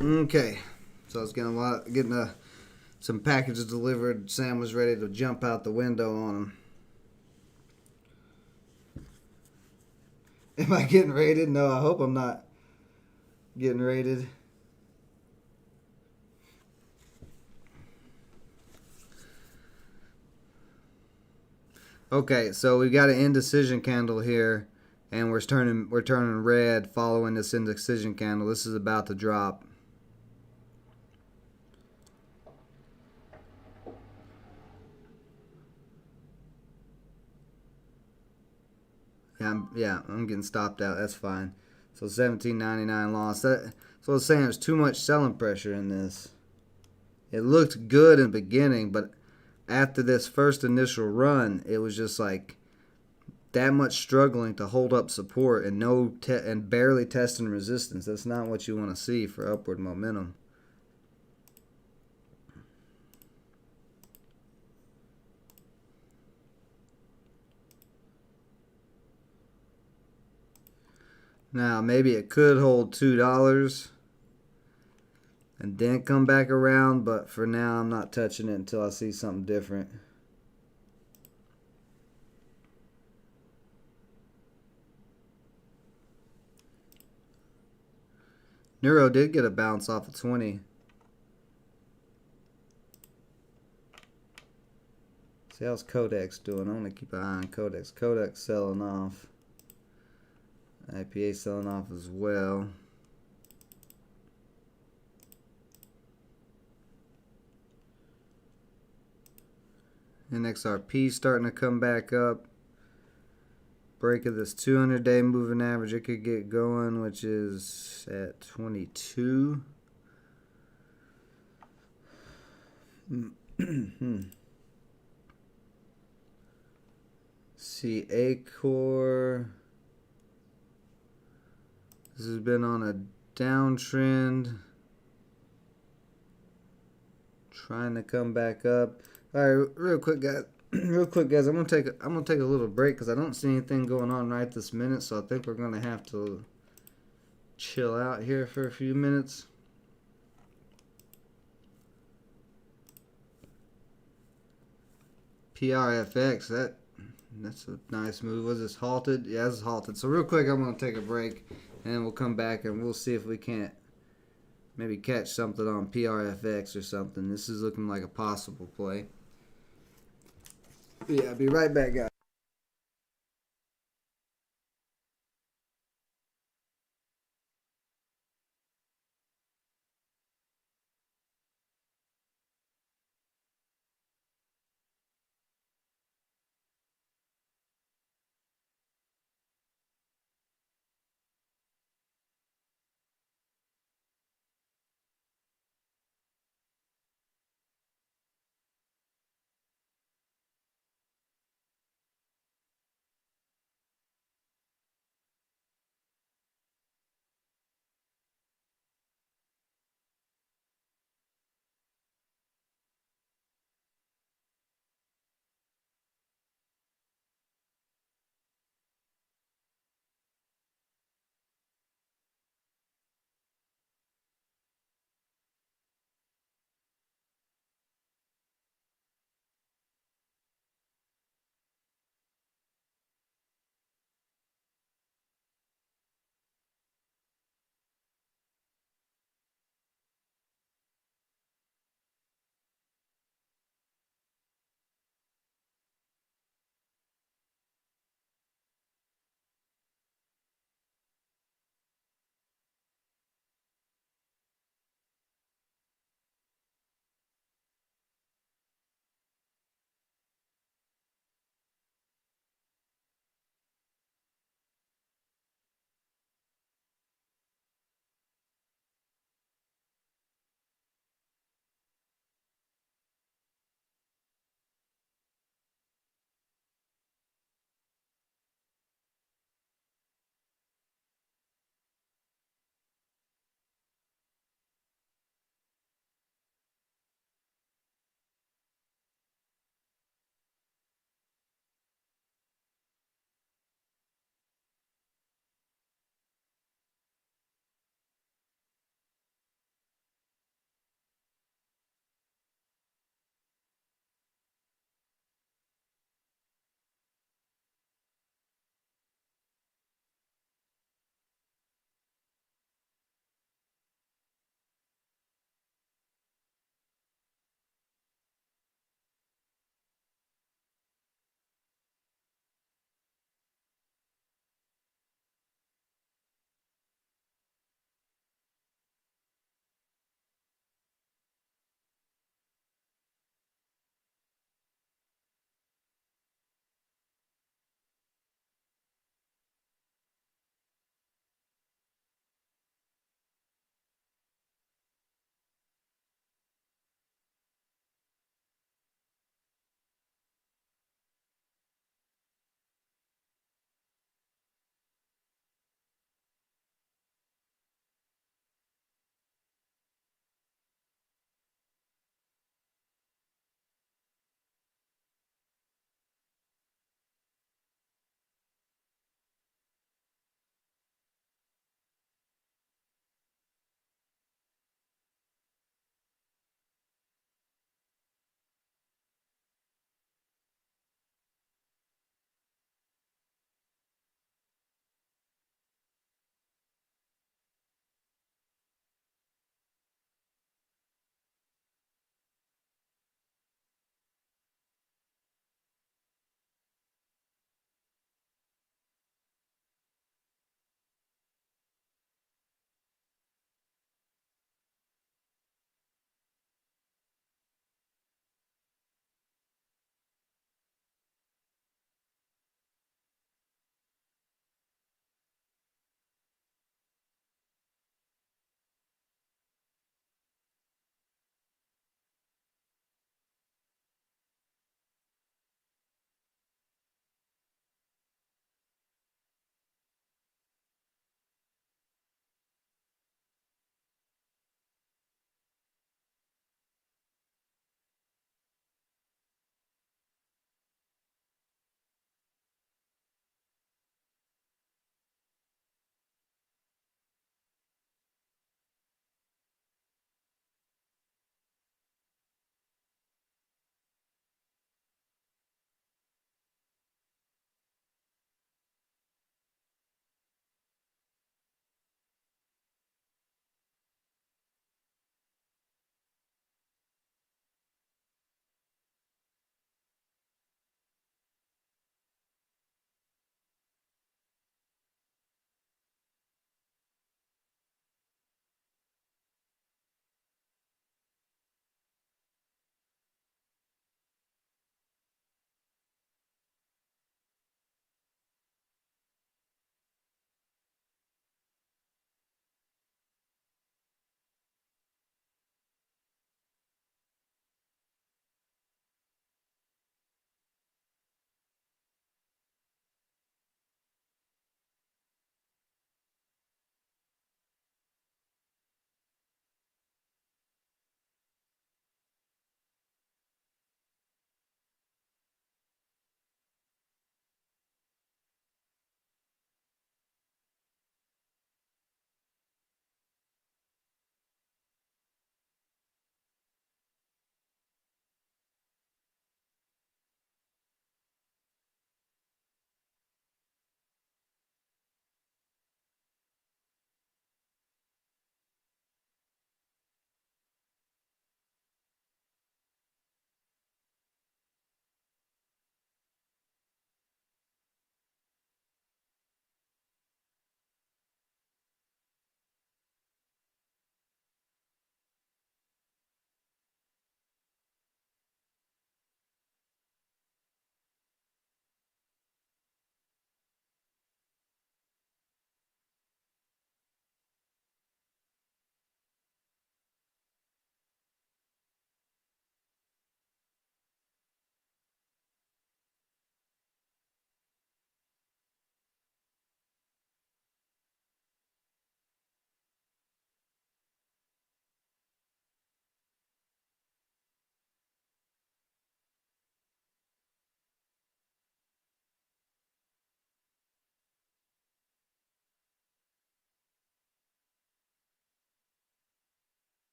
Okay, so I was getting some packages delivered. Sam was ready to jump out the window on them. Am I getting raided? No, I hope I'm not getting raided. Okay, so we got an indecision candle here, and we're turning red following this indecision candle. This is about to drop. Yeah, I'm getting stopped out. That's fine. So 17.99 loss. So I was saying there's too much selling pressure in this. It looked good in the beginning, but after this first initial run, it was just like that much struggling to hold up support and and barely testing resistance. That's not what you want to see for upward momentum. Now maybe it could hold $2 and then come back around, but for now I'm not touching it until I see something different. Neuro did get a bounce off of 20. See how's Codex doing? I want to keep an eye on Codex. Codex selling off. IPA selling off as well. NXRP starting to come back up. Break of this 200-day moving average. It could get going, which is at 22. See Acor. This has been on a downtrend. Trying to come back up. All right, real quick, guys. Real quick, guys. I'm gonna take a little break because I don't see anything going on right this minute. So I think we're gonna have to chill out here for a few minutes. PRFX. That's a nice move. Was this halted? Yeah, this is halted. So real quick, I'm gonna take a break, and we'll come back and we'll see if we can't maybe catch something on PRFX or something. This is looking like a possible play. Yeah, I'll be right back, guys.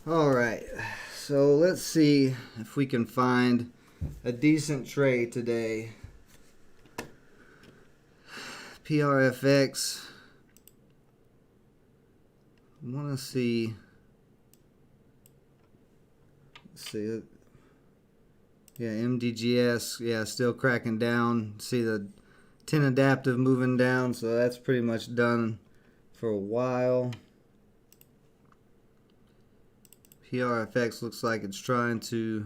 All right, so let's see if we can find a decent trade today. PRFX. I want to see. Let's see. Yeah, MDGS. Yeah, still cracking down. See the 10 adaptive moving down, so that's pretty much done for a while. PRFX looks like it's trying to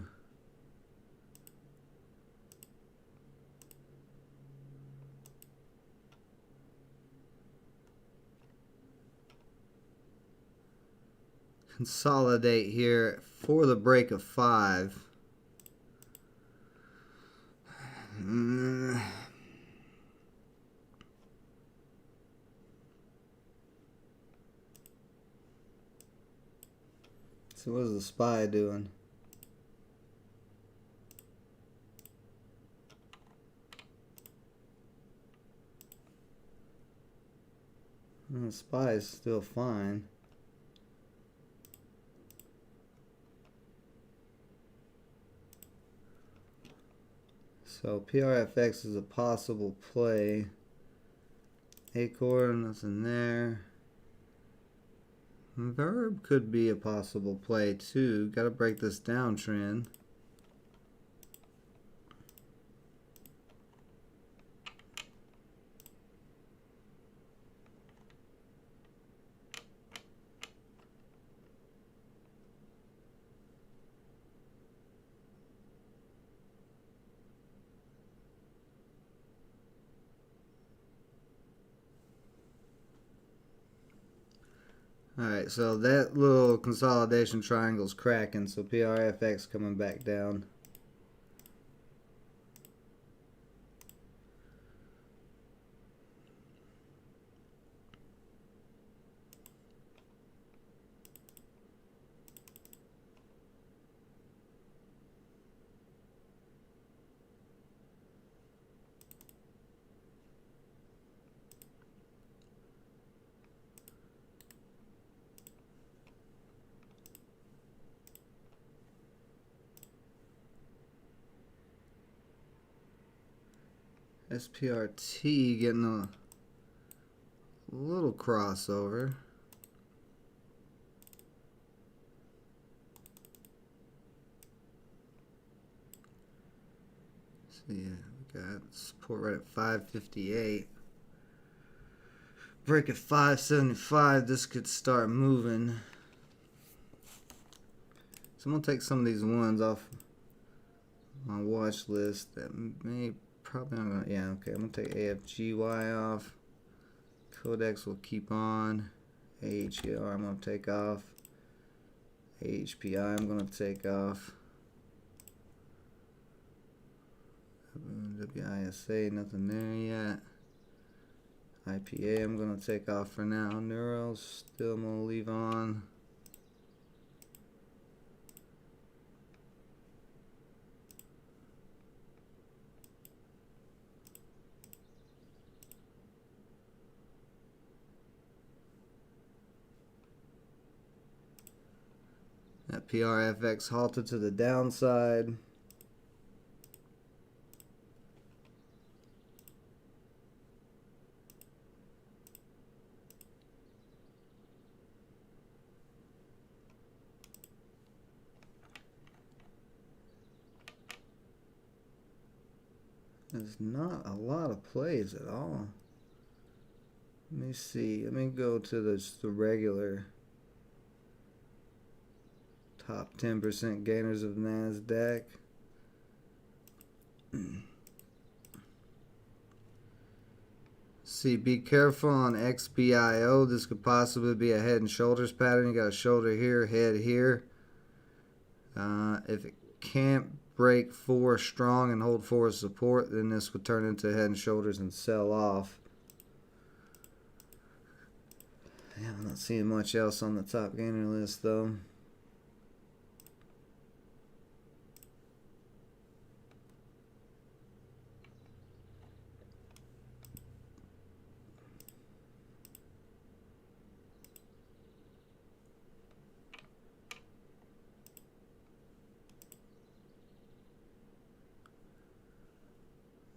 consolidate here for the break of 5. So what is the SPY doing? The SPY is still fine. So PRFX is a possible play. Acorn, nothing there. Verb could be a possible play too. Got to break this downtrend. Alright, so that little consolidation triangle is cracking, so PRFX coming back down. SPRT getting a little crossover. So yeah, we got support right at 558. Break at 575, this could start moving. So I'm gonna take some of these ones off my watch list that may probably not gonna, yeah, okay, I'm gonna take AFGY off. Codex will keep on. AHER I'm gonna take off. AHPI I'm gonna take off. WISA, nothing there yet. IPA I'm gonna take off for now. Neuro still I'm gonna leave on. That PRFX halted to the downside. There's not a lot of plays at all. Let me see. Let me go to the regular top 10% gainers of NASDAQ. See, be careful on XBIO. This could possibly be a head and shoulders pattern. You got a shoulder here, head here. If it can't break 4 strong and hold 4 as support, then this would turn into head and shoulders and sell off. Yeah, I'm not seeing much else on the top gainer list though.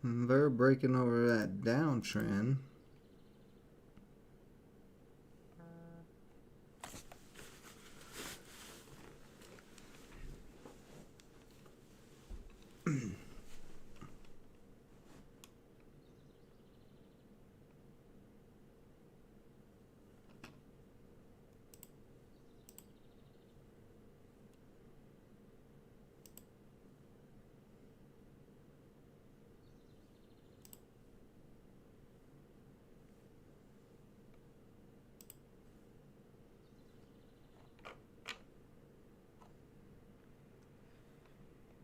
They're breaking over that downtrend.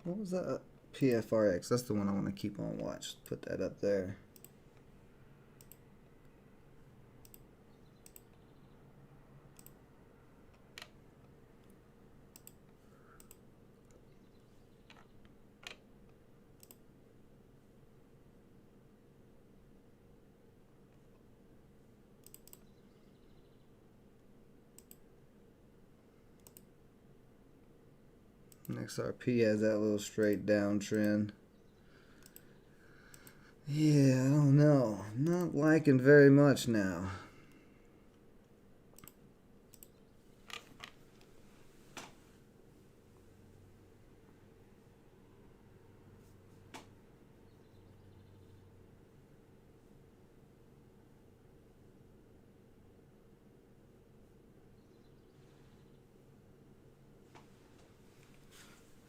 What was that? PFRX. That's the one I want to keep on watch. Put that up there. XRP has that little straight downtrend. Yeah, I don't know. Not liking very much now.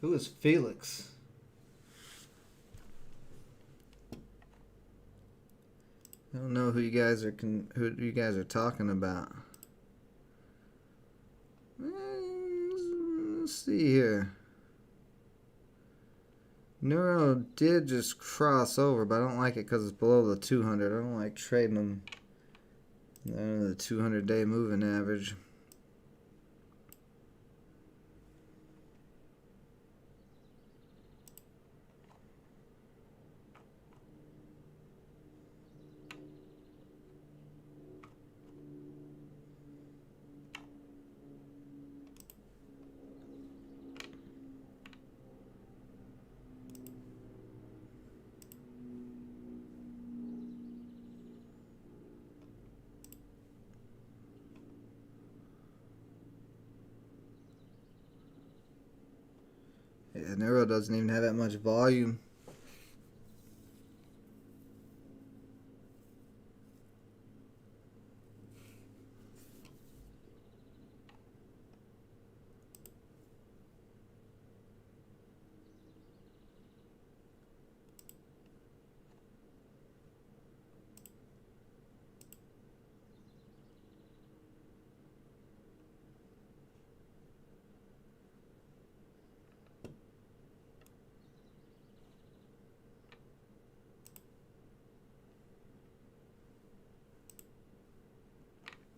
Who is Felix? I don't know who you guys are talking about. Let's see here. Neuro did just cross over, but I don't like it because it's below the 200. I don't like trading them under the 200-day moving average. Yeah, Neuro doesn't even have that much volume.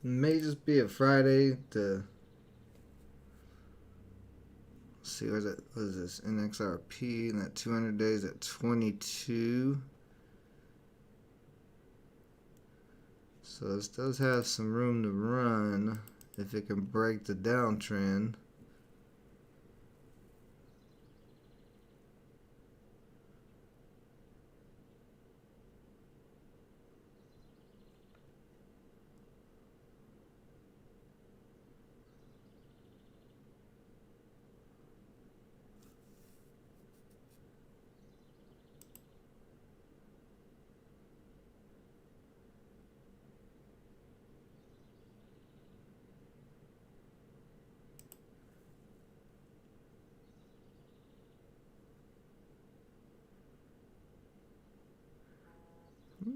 It may just be a Friday to see what is this NXRP and that 200 days at 22. So this does have some room to run if it can break the downtrend.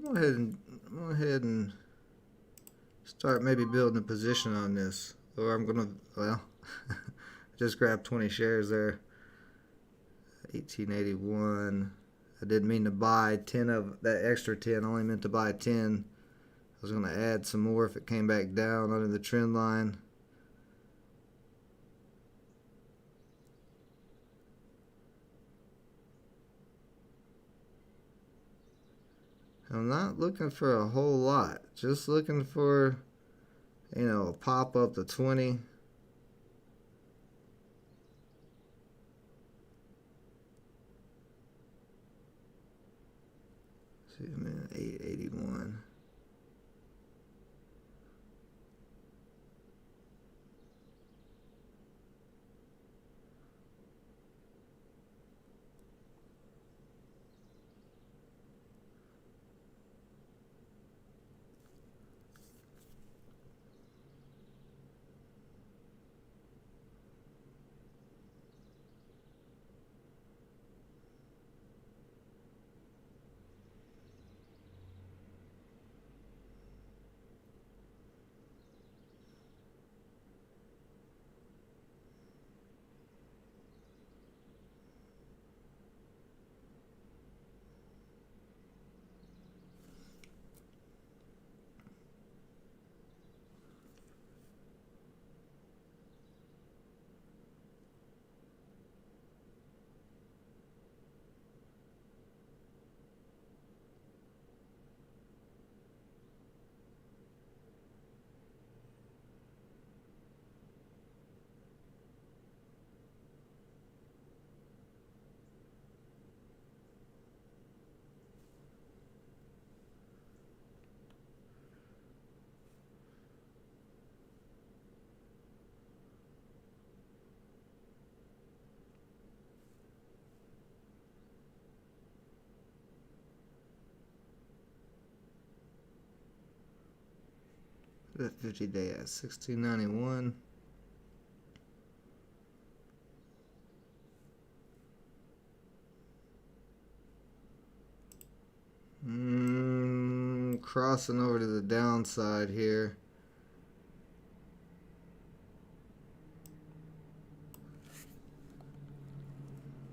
Go ahead and start maybe building a position on this. Or I'm gonna, well, just grab 20 shares there. 1881. I didn't mean to buy 10 of that extra 10. I only meant to buy 10. I was gonna add some more if it came back down under the trend line. I'm not looking for a whole lot. Just looking for, a pop up to 20. 2-minute 881. That 50-day at 1691. Crossing over to the downside here.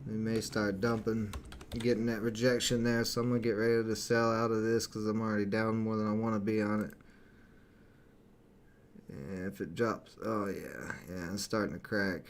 We may start dumping, getting that rejection there, so I'm going to get ready to sell out of this because I'm already down more than I want to be on it. And if it drops, oh yeah, it's starting to crack.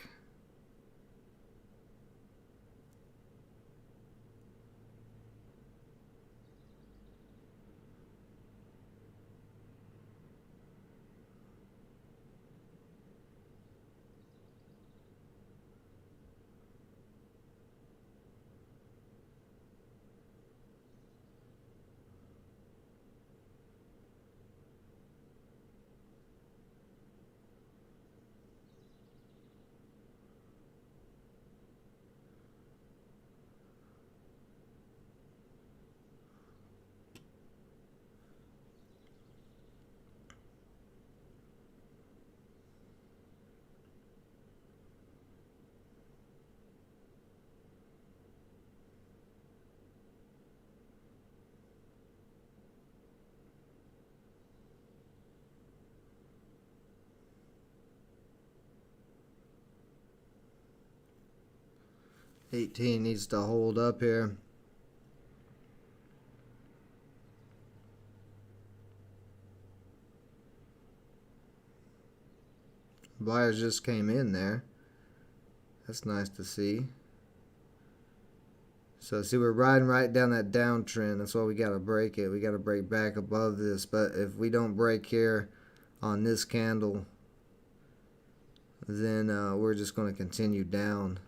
$18 needs to hold up here. Buyers just came in there. That's nice to see. So see, we're riding right down that downtrend. That's why we got to break it. We got to break back above this. But if we don't break here on this candle, then we're just going to continue down.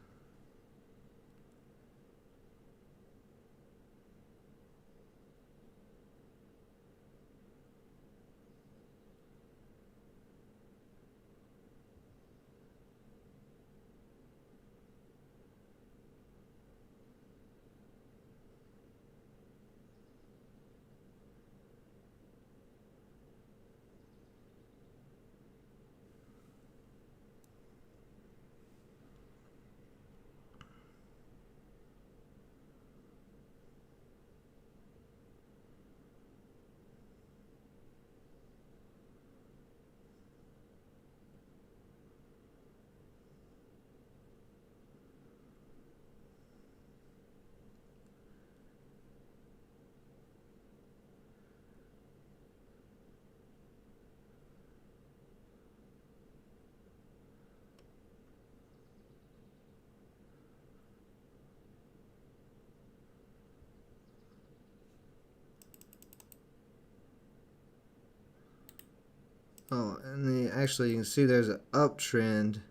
Oh, and actually you can see there's an uptrend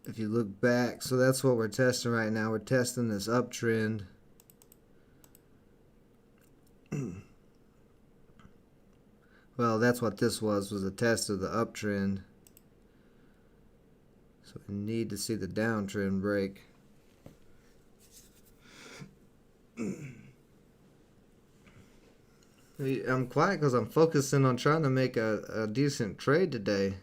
if you look back. So that's what we're testing right now. We're testing this uptrend. Well, that's what this was a test of the uptrend. So we need to see the downtrend break. I'm quiet because I'm focusing on trying to make a decent trade today.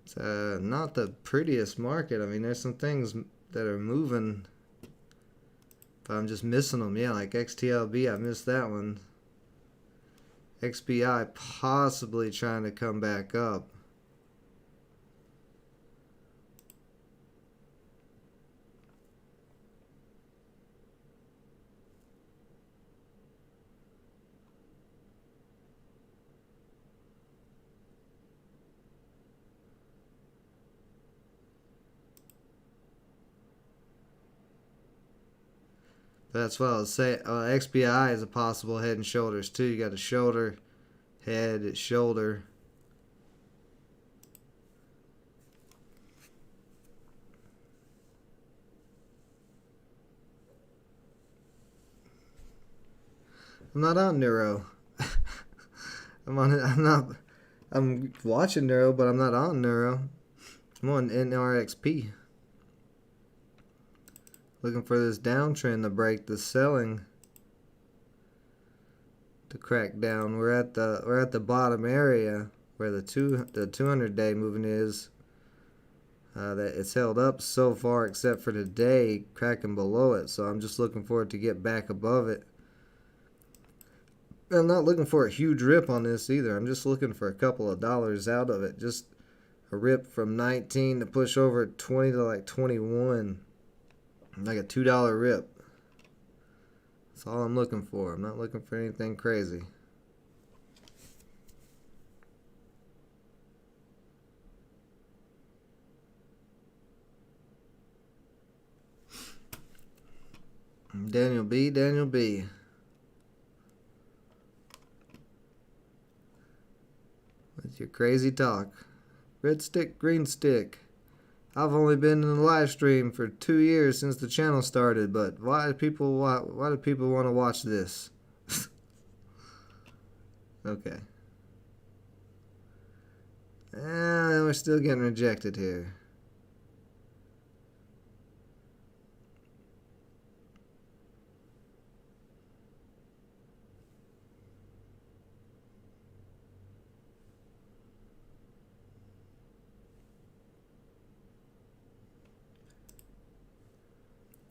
It's not the prettiest market. I mean, there's some things that are moving, but I'm just missing them. Yeah, like XTLB, I missed that one. XBI possibly trying to come back up. That's what I was saying. XBI is a possible head and shoulders too. You got a shoulder, head, shoulder. I'm not on Neuro. I'm watching Neuro, but I'm not on Neuro. I'm on NRXP. Looking for this downtrend to break the selling to crack down. We're at the bottom area where the 200-day moving is. That it's held up so far except for today cracking below it. So I'm just looking for it to get back above it. I'm not looking for a huge rip on this either. I'm just looking for a couple of dollars out of it. Just a rip from 19 to push over 20 to like 21. Like a $2 rip. That's all I'm looking for. I'm not looking for anything crazy. Daniel B. Daniel B. With your crazy talk. Red stick, green stick. I've only been in the live stream for 2 years since the channel started, but why do people want to watch this? Okay. And we're still getting rejected here.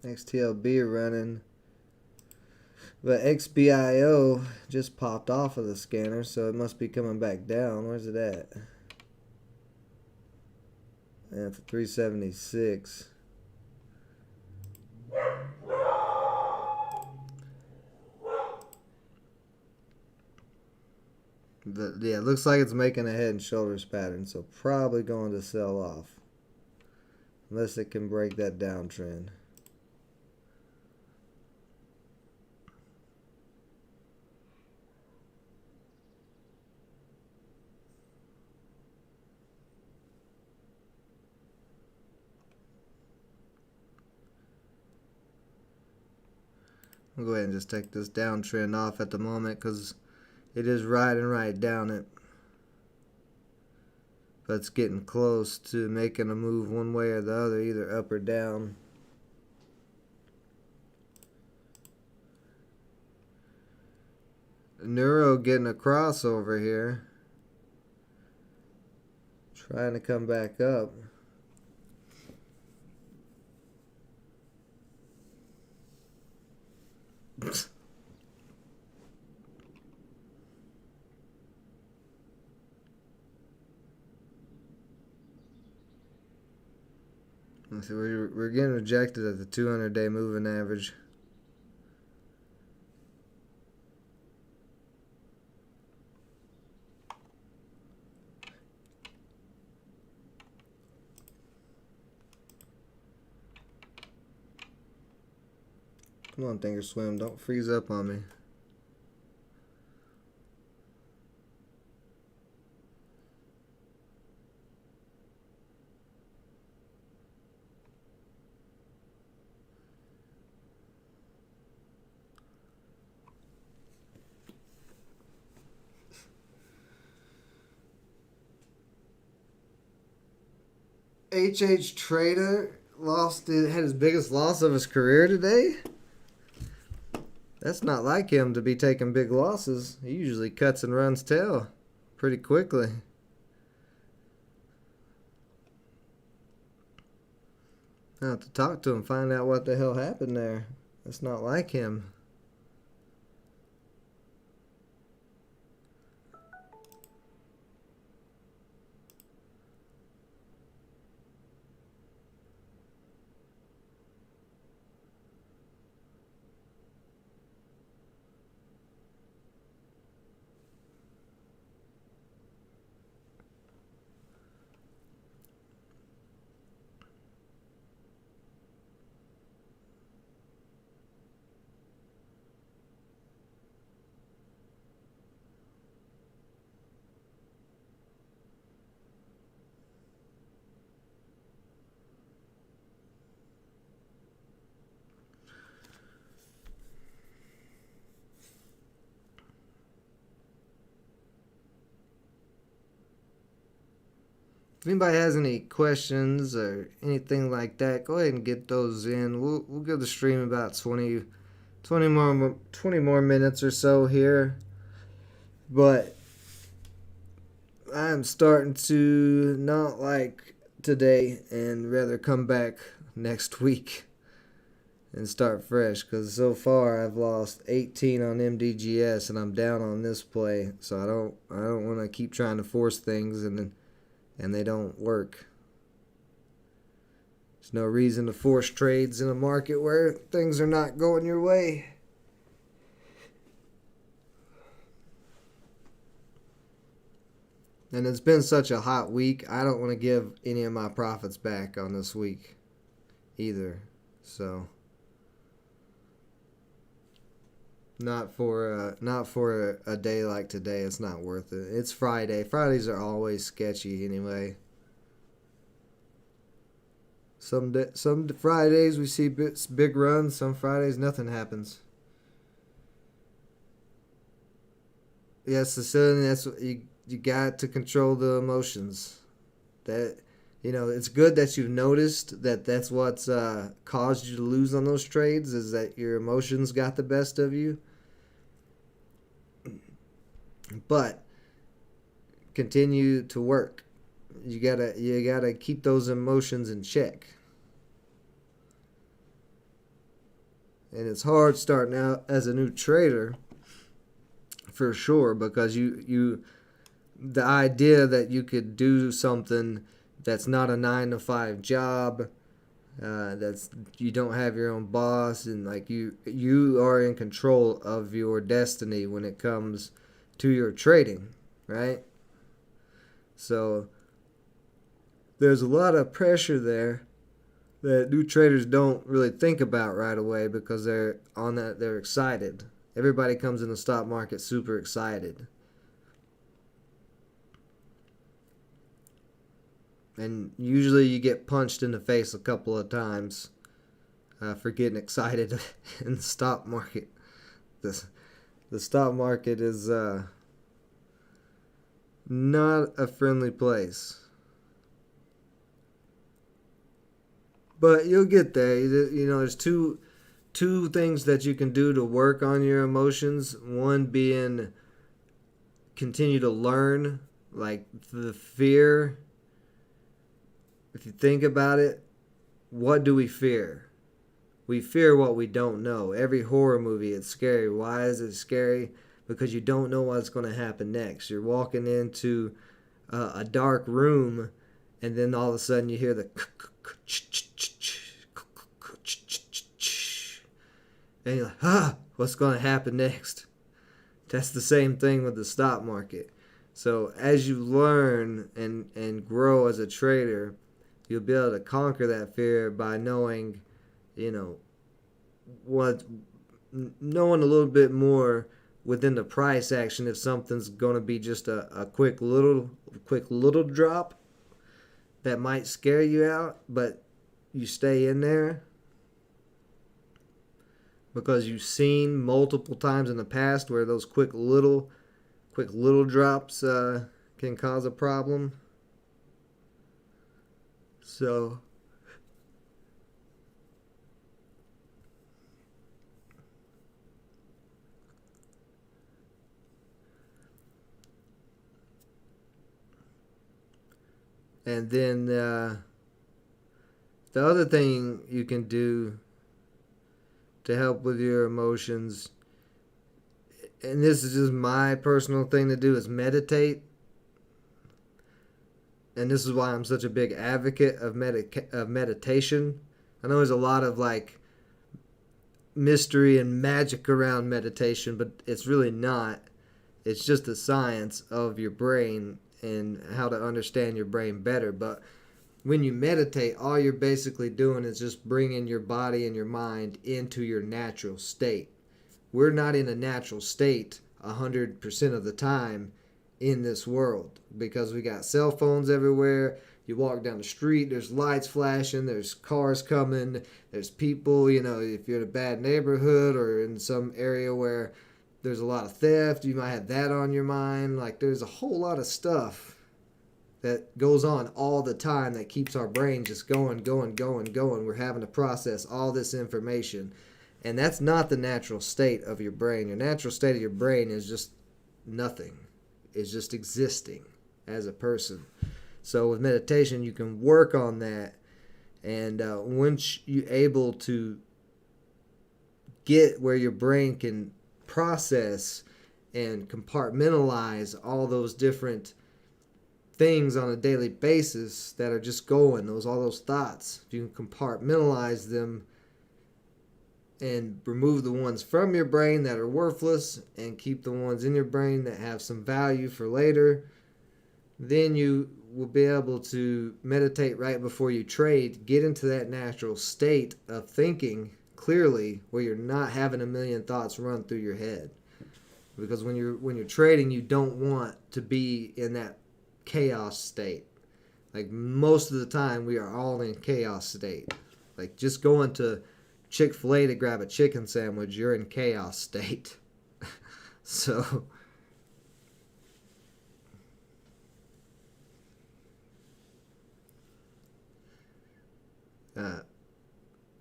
XTLB running. But XBIO just popped off of the scanner, so it must be coming back down. Where's it at? Yeah, for 376. But yeah, it looks like it's making a head and shoulders pattern, so probably going to sell off. Unless it can break that downtrend. I'll go ahead and just take this downtrend off at the moment because it is riding right down it. But it's getting close to making a move one way or the other, either up or down. Neuro getting a crossover here. Trying to come back up. So we're getting rejected at the 200-day moving average. Come on, Thinkorswim, don't freeze up on me. Trader had his biggest loss of his career today. That's not like him to be taking big losses. He usually cuts and runs tail pretty quickly. I have to talk to him, find out what the hell happened there. That's not like him. If anybody has any questions or anything like that, go ahead and get those in. We'll give the stream about 20 more minutes or so here. But I'm starting to not like today and rather come back next week and start fresh, because so far I've lost 18 on MDGS and I'm down on this play. So I don't want to keep trying to force things and they don't work. There's no reason to force trades in a market where things are not going your way. And it's been such a hot week, I don't want to give any of my profits back on this week either. So not for a day like today. It's not worth it. It's Friday. Fridays are always sketchy anyway. Some Fridays we see big runs. Some Fridays nothing happens. Yes, that's what you got to control the emotions. That, it's good that you've noticed that's what's caused you to lose on those trades, is that your emotions got the best of you. But continue to work. You gotta keep those emotions in check. And it's hard starting out as a new trader, for sure, because the idea that you could do something that's not a 9-to-5 job, that's you don't have your own boss, and like you are in control of your destiny when it comes to your trading, right? So there's a lot of pressure there that new traders don't really think about right away, because they're excited. Everybody comes in the stock market super excited. And usually you get punched in the face a couple of times for getting excited in the stock market. The stock market is not a friendly place. But you'll get there. There's two things that you can do to work on your emotions. One being continue to learn, like the fear. If you think about it, what do we fear? We fear what we don't know. Every horror movie, it's scary. Why is it scary? Because you don't know what's going to happen next. You're walking into a dark room, and then all of a sudden you hear the and you're like, what's going to happen next? That's the same thing with the stock market. So as you learn and grow as a trader, you'll be able to conquer that fear by knowing, knowing a little bit more within the price action. If something's going to be just a quick little drop that might scare you out, but you stay in there because you've seen multiple times in the past where those quick little drops can cause a problem. So and then the other thing you can do to help with your emotions, and this is just my personal thing to do, is meditate. And this is why I'm such a big advocate of meditation. I know there's a lot of like mystery and magic around meditation, but it's really not. It's just the science of your brain and how to understand your brain better. But when you meditate, all you're basically doing is just bringing your body and your mind into your natural state. We're not in a natural state 100% of the time in this world because we got cell phones everywhere. You walk down the street, there's lights flashing, there's cars coming, there's people, if you're in a bad neighborhood or in some area where there's a lot of theft, you might have that on your mind. Like, there's a whole lot of stuff that goes on all the time that keeps our brain just going. We're having to process all this information. And that's not the natural state of your brain. Your natural state of your brain is just nothing. It's just existing as a person. So with meditation, you can work on that. And once you're able to get where your brain can process and compartmentalize all those different things on a daily basis that are just going, all those thoughts, if you can compartmentalize them and remove the ones from your brain that are worthless and keep the ones in your brain that have some value for later, then you will be able to meditate right before you trade, get into that natural state of thinking clearly where you're not having a million thoughts run through your head. Because when you're trading, you don't want to be in that chaos state. Like, most of the time we are all in chaos state. Like, just going to Chick-fil-A to grab a chicken sandwich, you're in chaos state. So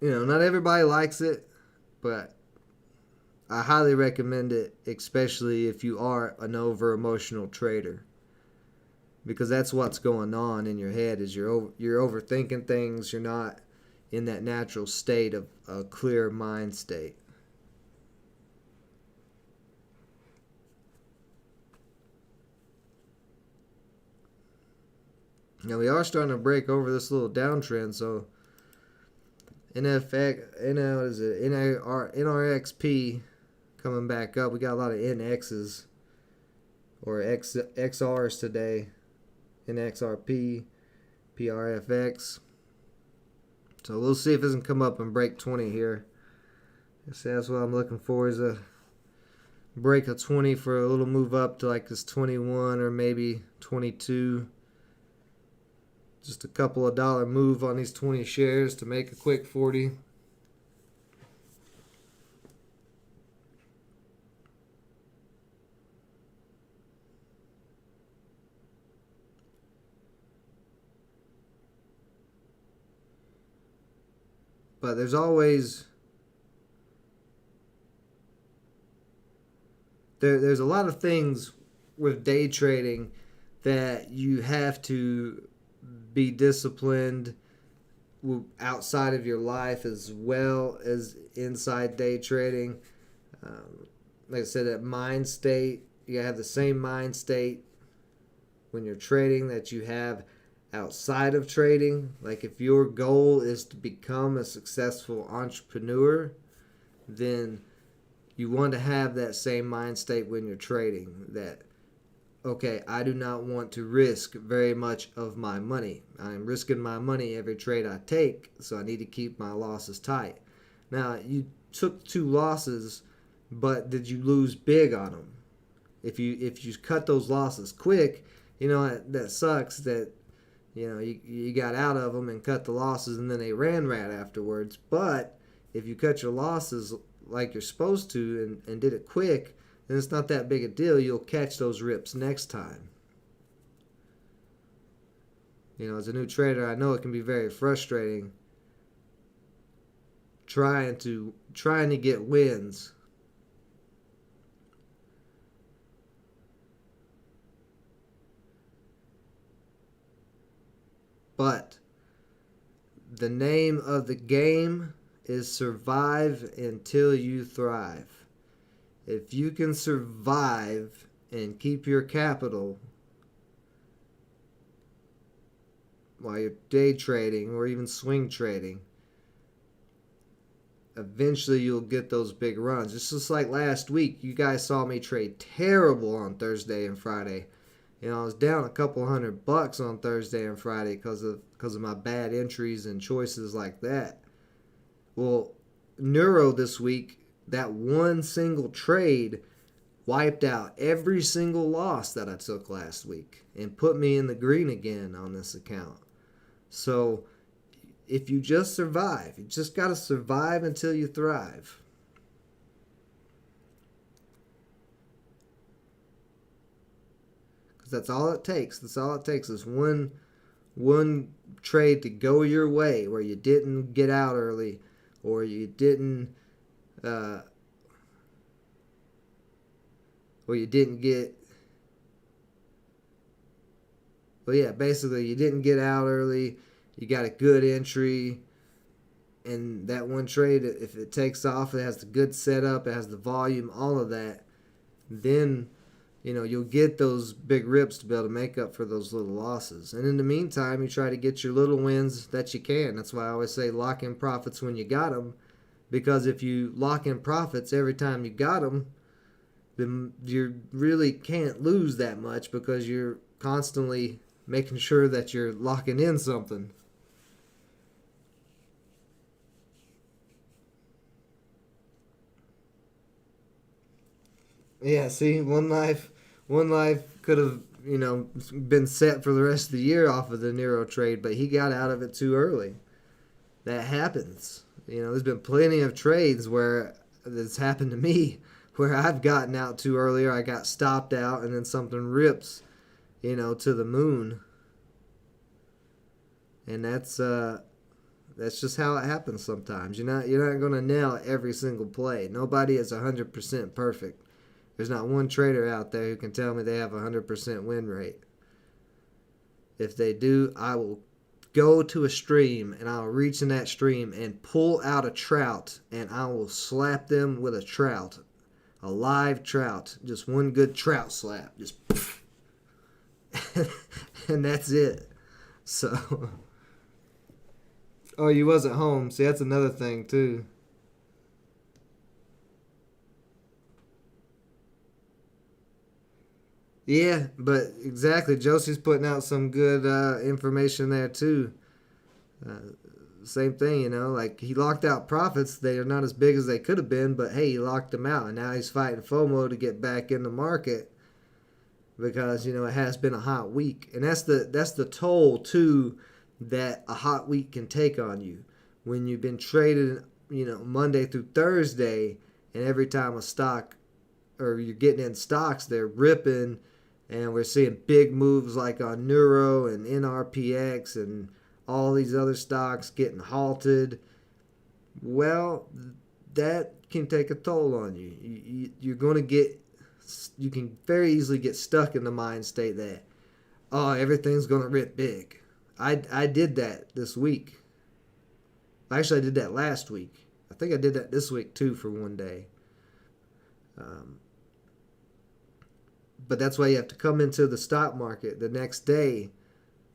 not everybody likes it, but I highly recommend it, especially if you are an over emotional trader. Because that's what's going on in your head, is you're overthinking things. You're not in that natural state of a clear mind state. Now we are starting to break over this little downtrend, so NRXP coming back up. We got a lot of NXs or XRs today. NXRP, PRFX. So we'll see if it doesn't come up and break 20 here. So that's what I'm looking for, is a break of 20 for a little move up to like this 21 or maybe 22. Just a couple of dollar move on these 20 shares to make a quick 40. But there's always there's a lot of things with day trading that you have to be disciplined outside of your life as well as inside day trading. Like I said, that mind state, you have the same mind state when you're trading that you have outside of trading. Like, if your goal is to become a successful entrepreneur, then you want to have that same mind state when you're trading, that, okay, I do not want to risk very much of my money. I'm risking my money every trade I take, so I need to keep my losses tight. Now, you took 2 losses, but did you lose big on them? If you cut those losses quick, that sucks that you got out of them and cut the losses, and then they ran right afterwards. But if you cut your losses like you're supposed to and did it quick, then it's not that big a deal. You'll catch those rips next time. As a new trader, I know it can be very frustrating trying to get wins. But the name of the game is survive until you thrive. If you can survive and keep your capital while you're day trading or even swing trading, eventually you'll get those big runs. It's just like last week. You guys saw me trade terrible on Thursday and Friday. I was down a couple $100 on Thursday and Friday because of my bad entries and choices like that. Well, Neuro this week, that one single trade wiped out every single loss that I took last week and put me in the green again on this account. So if you just survive, you just got to survive until you thrive. Because that's all it takes. That's all it takes is one trade to go your way where you didn't get out early or you didn't basically you didn't get out early. You got a good entry, and that one trade, if it takes off, it has the good setup, it has the volume, all of that, then you'll get those big rips to be able to make up for those little losses. And in the meantime, you try to get your little wins that you can. That's why I always say lock in profits when you got them, because if you lock in profits every time you got them, then you really can't lose that much because you're constantly making sure that you're locking in something. Yeah, see, one life could have, been set for the rest of the year off of the Nero trade, but he got out of it too early. That happens. There's been plenty of trades where this happened to me, where I've gotten out too early or I got stopped out and then something rips, to the moon. And that's just how it happens sometimes. You're not going to nail every single play. Nobody is 100% perfect. There's not one trader out there who can tell me they have a 100% win rate. If they do, I will go to a stream and I'll reach in that stream and pull out a trout and I will slap them with a trout. A live trout. Just one good trout slap. Just and that's it. So oh, you wasn't home. See, that's another thing too. Yeah, but exactly. Josie's putting out some good information there too. Same thing, like he locked out profits. They are not as big as they could have been, but hey, he locked them out, and now he's fighting FOMO to get back in the market because it has been a hot week, and that's the toll too that a hot week can take on you when you've been traded, Monday through Thursday, and every time a stock or you're getting in stocks, they're ripping. And we're seeing big moves like on Neuro and NRPX and all these other stocks getting halted. Well, that can take a toll on you. You can very easily get stuck in the mind state that, oh, everything's going to rip big. I did that this week. Actually, I did that last week. I think I did that this week too for one day. But that's why you have to come into the stock market the next day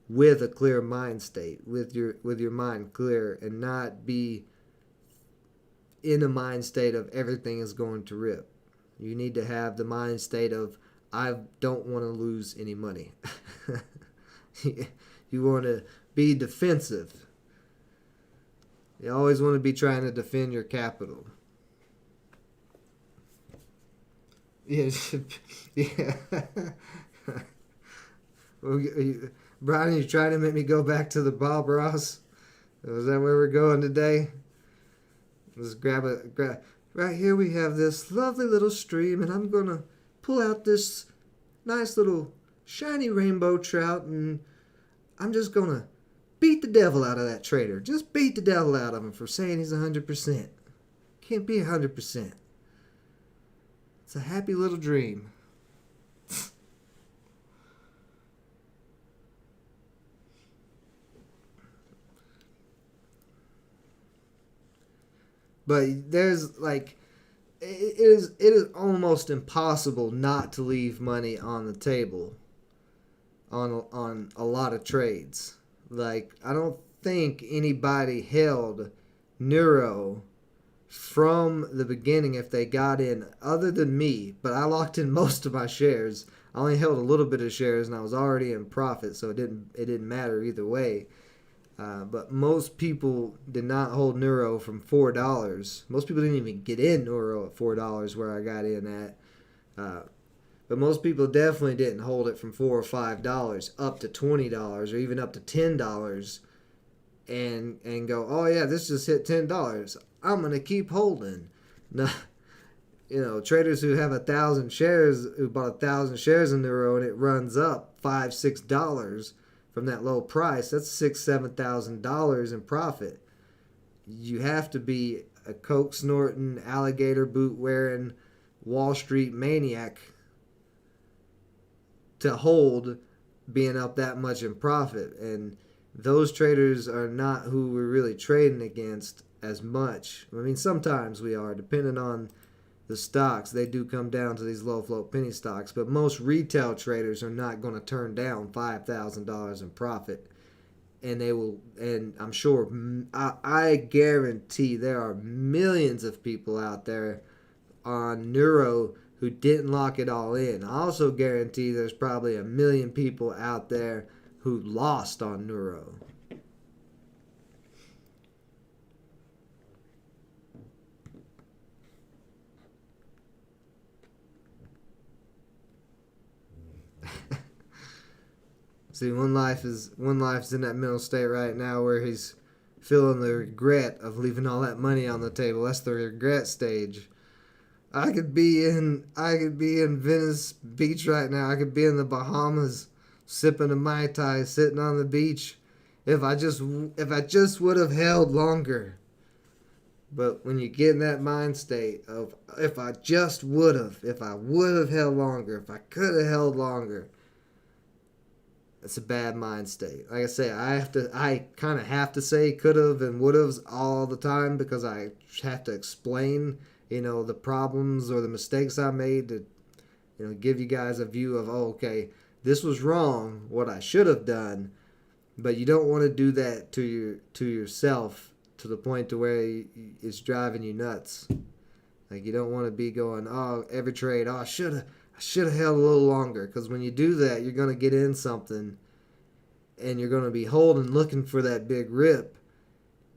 with a clear mind state, with your mind clear, and not be in a mind state of everything is going to rip. You need to have the mind state of I don't want to lose any money. You want to be defensive. You always want to be trying to defend your capital. Yes, yeah. Brian, you trying to make me go back to the Bob Ross? Is that where we're going today? Let's grab. Right here we have this lovely little stream, and I'm gonna pull out this nice little shiny rainbow trout, and I'm just going to beat the devil out of that trader. Just beat the devil out of him for saying he's 100%. Can't be 100%. It's a happy little dream. But there's like, it is almost impossible not to leave money on the table on a lot of trades. Like, I don't think anybody held Neuro from the beginning if they got in, other than me. But I locked in most of my shares. I only held a little bit of shares, and I was already in profit, so it didn't matter either way. But most people did not hold Neuro from $4. Most people didn't even get in Neuro at $4 where I got in at. But most people definitely didn't hold it from $4 or $5 up to $20 or even up to $10 and go, oh yeah, this just hit $10. I'm gonna keep holding. No, traders who have 1,000 shares, who bought 1,000 shares in Neuro and it runs up $5-6 from that low price. That's $6,000-7,000 in profit. You have to be a coke snorting, alligator boot wearing, Wall Street maniac to hold being up that much in profit. And those traders are not who we're really trading against as much. I mean, sometimes we are, depending on the stocks. They do come down to these low float penny stocks, but most retail traders are not going to turn down $5,000 in profit. And they will, and I'm sure, I guarantee there are millions of people out there on Neuro who didn't lock it all in. I also guarantee there's probably 1 million people out there who lost on Neuro. See, one life's in that mental state right now where he's feeling the regret of leaving all that money on the table. That's the regret stage. I could be in Venice Beach right now. I could be in the Bahamas sipping a Mai Tai, sitting on the beach, if I just would have held longer. But when you get in that mind state of if I would have held longer, if I could have held longer, it's a bad mind state. Like I say, I kind of have to say could have and would have all the time because I have to explain, the problems or the mistakes I made to, give you guys a view of, oh, okay, this was wrong, what I should have done. But you don't want to do that to yourself to the point to where it's driving you nuts. Like, you don't want to be going, oh, every trade, oh, I should have held a little longer. Because when you do that, you're going to get in something and you're going to be holding, looking for that big rip,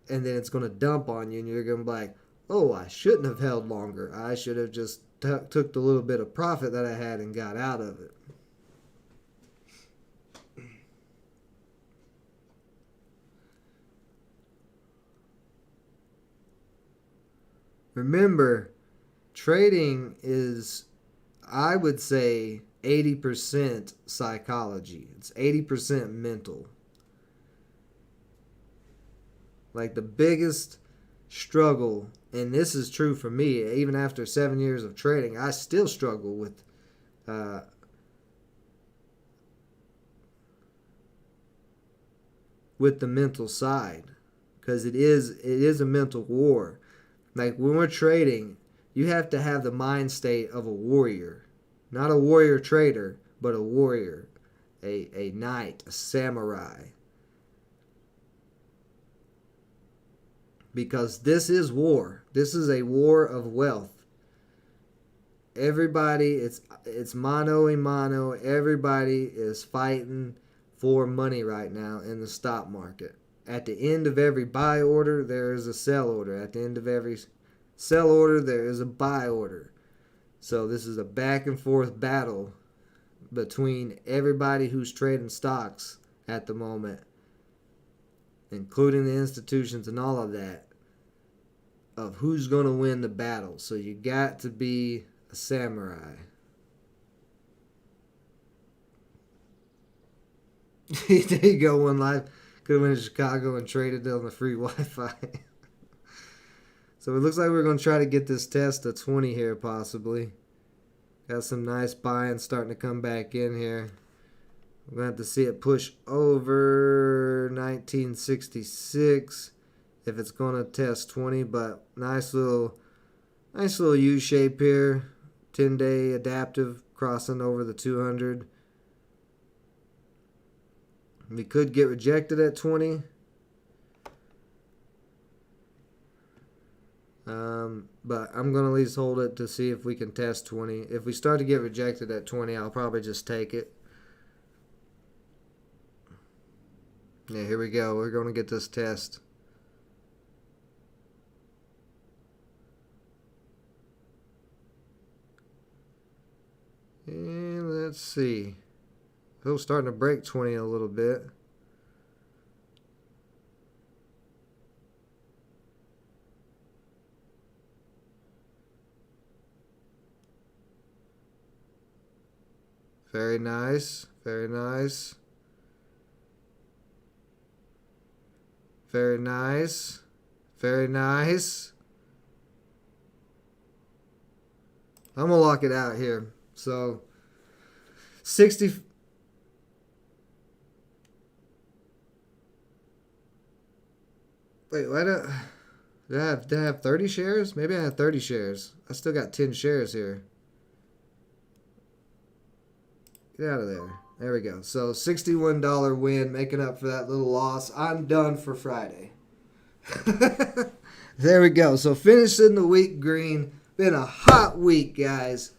and then it's going to dump on you and you're going to be like, oh, I shouldn't have held longer. I should have just took the little bit of profit that I had and got out of it. Remember, trading is, I would say, 80% psychology. It's 80% mental. Like, the biggest struggle, and this is true for me, even after 7 years of trading, I still struggle with the mental side, because it is a mental war. Like, when we're trading, you have to have the mind state of a warrior. Not a warrior trader, but a warrior. A knight, a samurai. Because this is war. This is a war of wealth. Everybody, it's mano a mano. Everybody is fighting for money right now in the stock market. At the end of every buy order, there is a sell order. At the end of every sell order, there is a buy order. So this is a back and forth battle between everybody who's trading stocks at the moment, including the institutions and all of that, of who's going to win the battle. So you got to be a samurai. There you go, one live. Could have went to Chicago and traded on the free Wi-Fi. So it looks like we're going to try to get this test to 20 here, possibly. Got some nice buying starting to come back in here. We're going to have to see it push over 1966 if it's going to test 20. But nice little U shape here. 10-day adaptive crossing over the 200. We could get rejected at 20. But I'm going to at least hold it to see if we can test 20. If we start to get rejected at 20, I'll probably just take it. Yeah, here we go. We're going to get this test. And let's see. It's starting to break 20 a little bit. Very nice. Very nice. Very nice. Very nice. I'm going to lock it out here. So, 60... Wait, why did I have 30 shares? Maybe I had 30 shares. I still got 10 shares here. Get out of there. There we go. So $61 win, making up for that little loss. I'm done for Friday. There we go. So finishing the week green. Been a hot week, guys.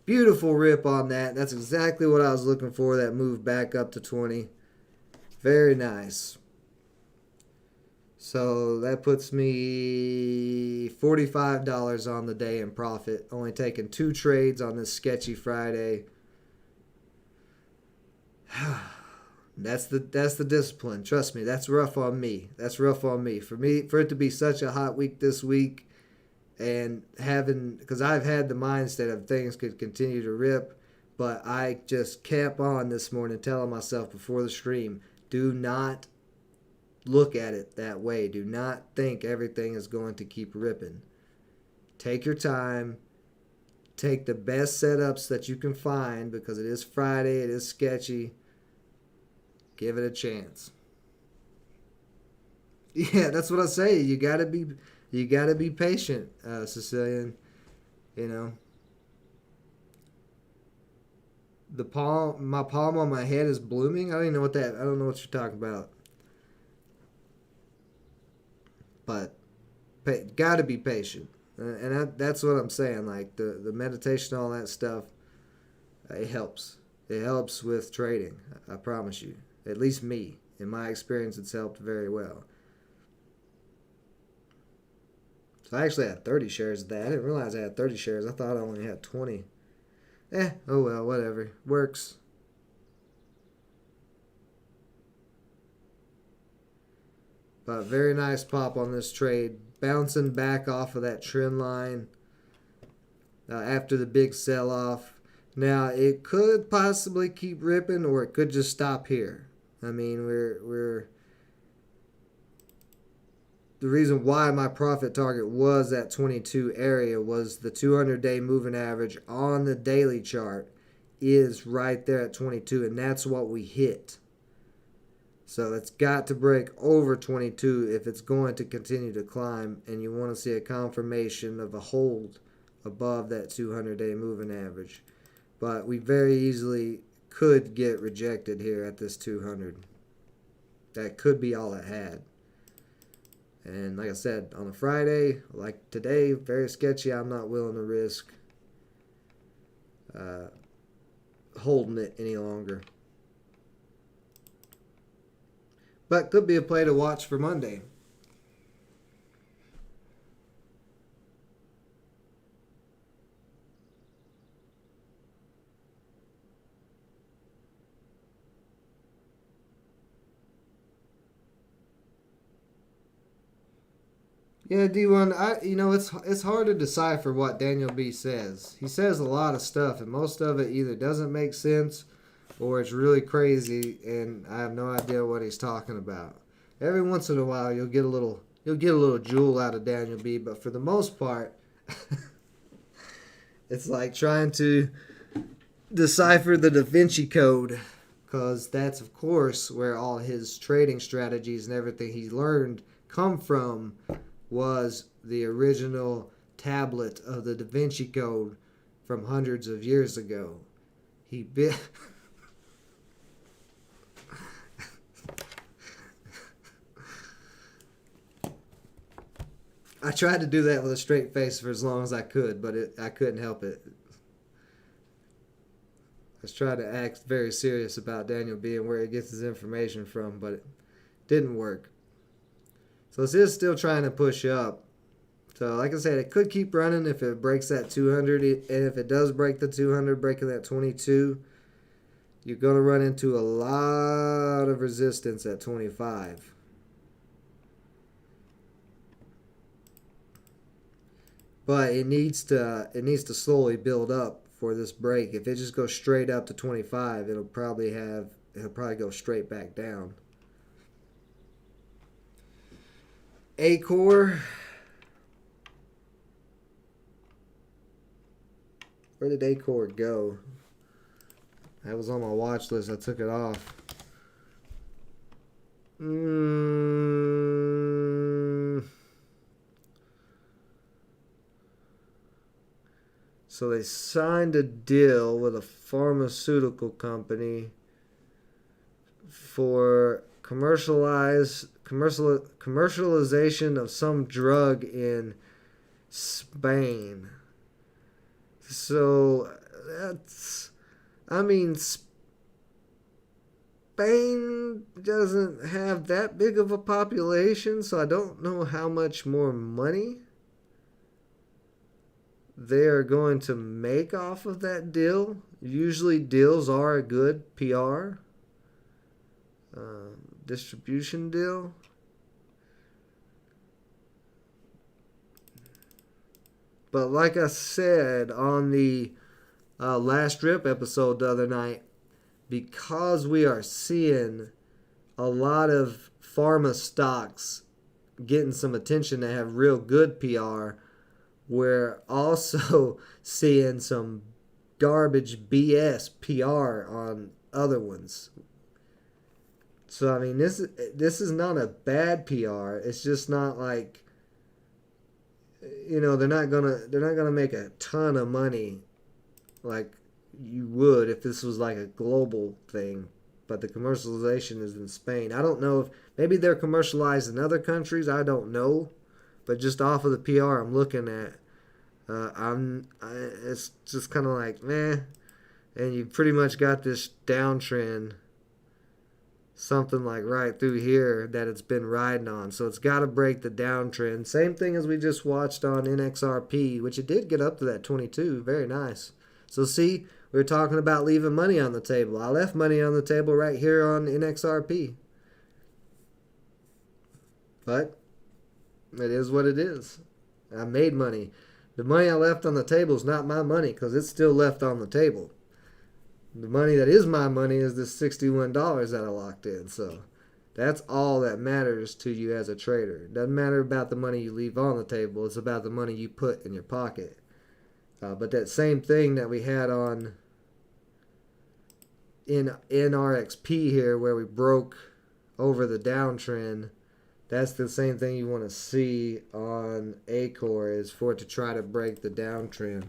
Beautiful rip on that. That's exactly what I was looking for. That move back up to 20. Very nice. So that puts me $45 on the day in profit. Only taking 2 trades on this sketchy Friday. That's the discipline. Trust me, that's rough on me. That's rough on me. For it to be such a hot week this week, and because I've had the mindset of things could continue to rip, but I just kept on this morning telling myself before the stream, do not look at it that way. Do not think everything is going to keep ripping. Take your time. Take the best setups that you can find, because it is Friday. It is sketchy. Give it a chance. Yeah, that's what I say. You gotta be patient, Sicilian. You know. My palm on my head is blooming. I don't know what you're talking about. But gotta be patient, and that's what I'm saying. Like the meditation, all that stuff, it helps. It helps with trading. I promise you. At least me, in my experience, it's helped very well. So I actually had 30 shares of that. I didn't realize I had 30 shares. I thought I only had 20. Oh well, whatever. Works. But very nice pop on this trade. Bouncing back off of that trend line after the big sell-off. Now, it could possibly keep ripping, or it could just stop here. I mean, the reason why my profit target was that 22 area was the 200-day moving average on the daily chart is right there at 22, and that's what we hit. So it's got to break over 22 if it's going to continue to climb, and you want to see a confirmation of a hold above that 200-day moving average. But we very easily could get rejected here at this 200. That could be all it had. And like I said, on a Friday, like today, very sketchy. I'm not willing to risk holding it any longer. But could be a play to watch for Monday. Yeah, D1, it's hard to decipher what Daniel B says. He says a lot of stuff, and most of it either doesn't make sense or it's really crazy and I have no idea what he's talking about. Every once in a while you'll get a little jewel out of Daniel B, but for the most part it's like trying to decipher the Da Vinci Code, because that's of course where all his trading strategies and everything he learned come from, was the original tablet of the Da Vinci Code from hundreds of years ago. He bit I tried to do that with a straight face for as long as I could, but I couldn't help it. I was trying to act very serious about Daniel B and where he gets his information from, but it didn't work. So this is still trying to push up. So like I said, it could keep running if it breaks that 200, and if it does break the 200, breaking that 22, you're going to run into a lot of resistance at 25. But it needs to slowly build up for this break. If it just goes straight up to 25, it'll probably go straight back down. A-Core. Where did A-Core go? That was on my watch list. I took it off. So they signed a deal with a pharmaceutical company for commercialization of some drug in Spain. So Spain doesn't have that big of a population, so I don't know how much more money they are going to make off of that deal. Usually deals are a good PR distribution deal. But like I said on the last drip episode the other night, because we are seeing a lot of pharma stocks getting some attention that have real good PR, we're also seeing some garbage BS PR on other ones. So I mean, this is not a bad PR. It's just not like, they're not gonna make a ton of money like you would if this was like a global thing. But the commercialization is in Spain. I don't know if maybe they're commercialized in other countries. I don't know. But just off of the PR I'm looking at, it's just kind of like meh, and you pretty much got this downtrend, something like right through here that it's been riding on. So it's got to break the downtrend. Same thing as we just watched on NXRP, which it did get up to that 22. Very nice. So see, we were talking about leaving money on the table. I left money on the table right here on NXRP. But it is what it is. I made money. The money I left on the table is not my money because it's still left on the table. The money that is my money is this $61 that I locked in. So that's all that matters to you as a trader. It doesn't matter about the money you leave on the table. It's about the money you put in your pocket. But that same thing that we had on in NRXP here, where we broke over the downtrend, that's the same thing you want to see on A-Core, is for it to try to break the downtrend.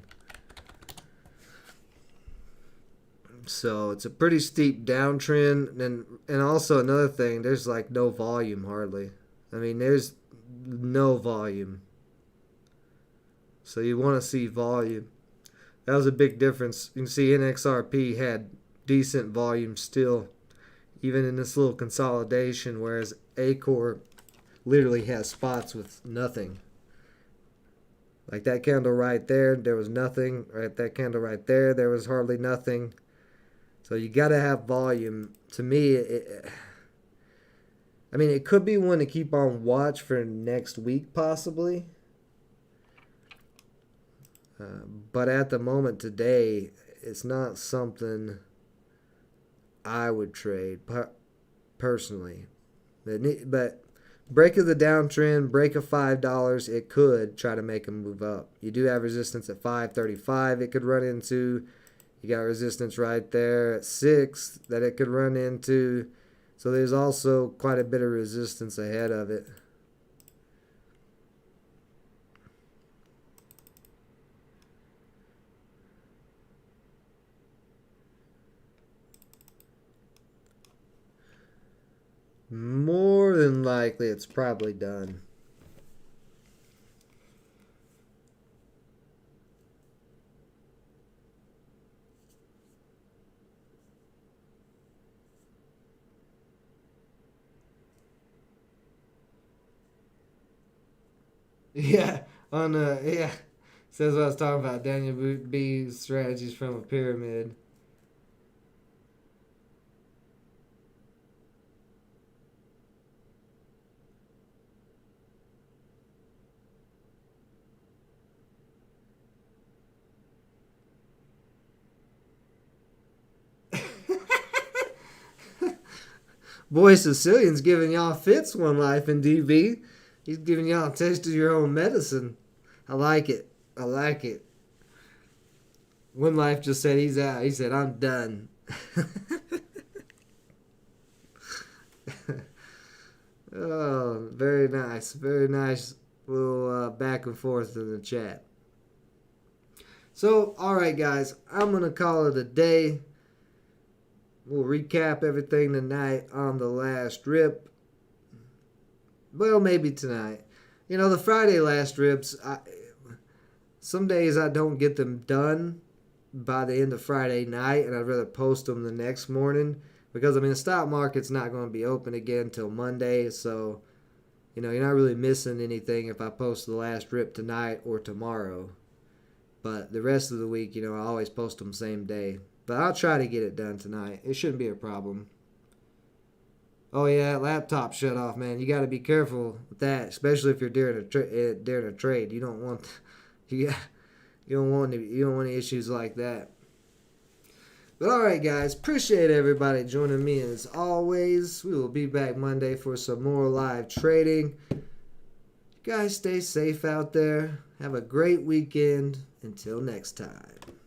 So it's a pretty steep downtrend, and also another thing, there's like no volume hardly. I mean, there's no volume. So you want to see volume. That was a big difference. You can see NXRP had decent volume still, even in this little consolidation, whereas A-Core literally has spots with nothing. Like that candle right there, there was nothing. Right, that candle right there, there was hardly nothing. So you got to have volume. To me, it could be one to keep on watch for next week possibly. But at the moment today, it's not something
I would trade personally. But break of the downtrend, break of $5, it could try to make them move up. You do have resistance at 535 it could run into. You got resistance right there at 6 that it could run into. So there's also quite a bit of resistance ahead of it. More than likely, it's probably done. Yeah, on yeah, says what I was talking about. Daniel B's strategies from a pyramid. Boy, Sicilian's giving y'all fits one life in DB. He's giving y'all a taste of your own medicine. I like it. I like it. One life just said he's out. He said, I'm done. Oh, very nice. Very nice little back and forth in the chat. So, all right, guys, I'm going to call it a day. We'll recap everything tonight on the last rip. Well, maybe tonight. You know, the Friday last rips, some days I don't get them done by the end of Friday night, and I'd rather post them the next morning because, I mean, the stock market's not going to be open again until Monday, so, you know, you're not really missing anything if I post the last rip tonight or tomorrow. But the rest of the week, you know, I always post them same day. But I'll try to get it done tonight. It shouldn't be a problem. Oh yeah, laptop shut off, man. You got to be careful with that, especially if you're during a trade. You don't want you you don't want any issues like that. But all right, guys, appreciate everybody joining me as always. We will be back Monday for some more live trading. You guys stay safe out there. Have a great weekend. Until next time.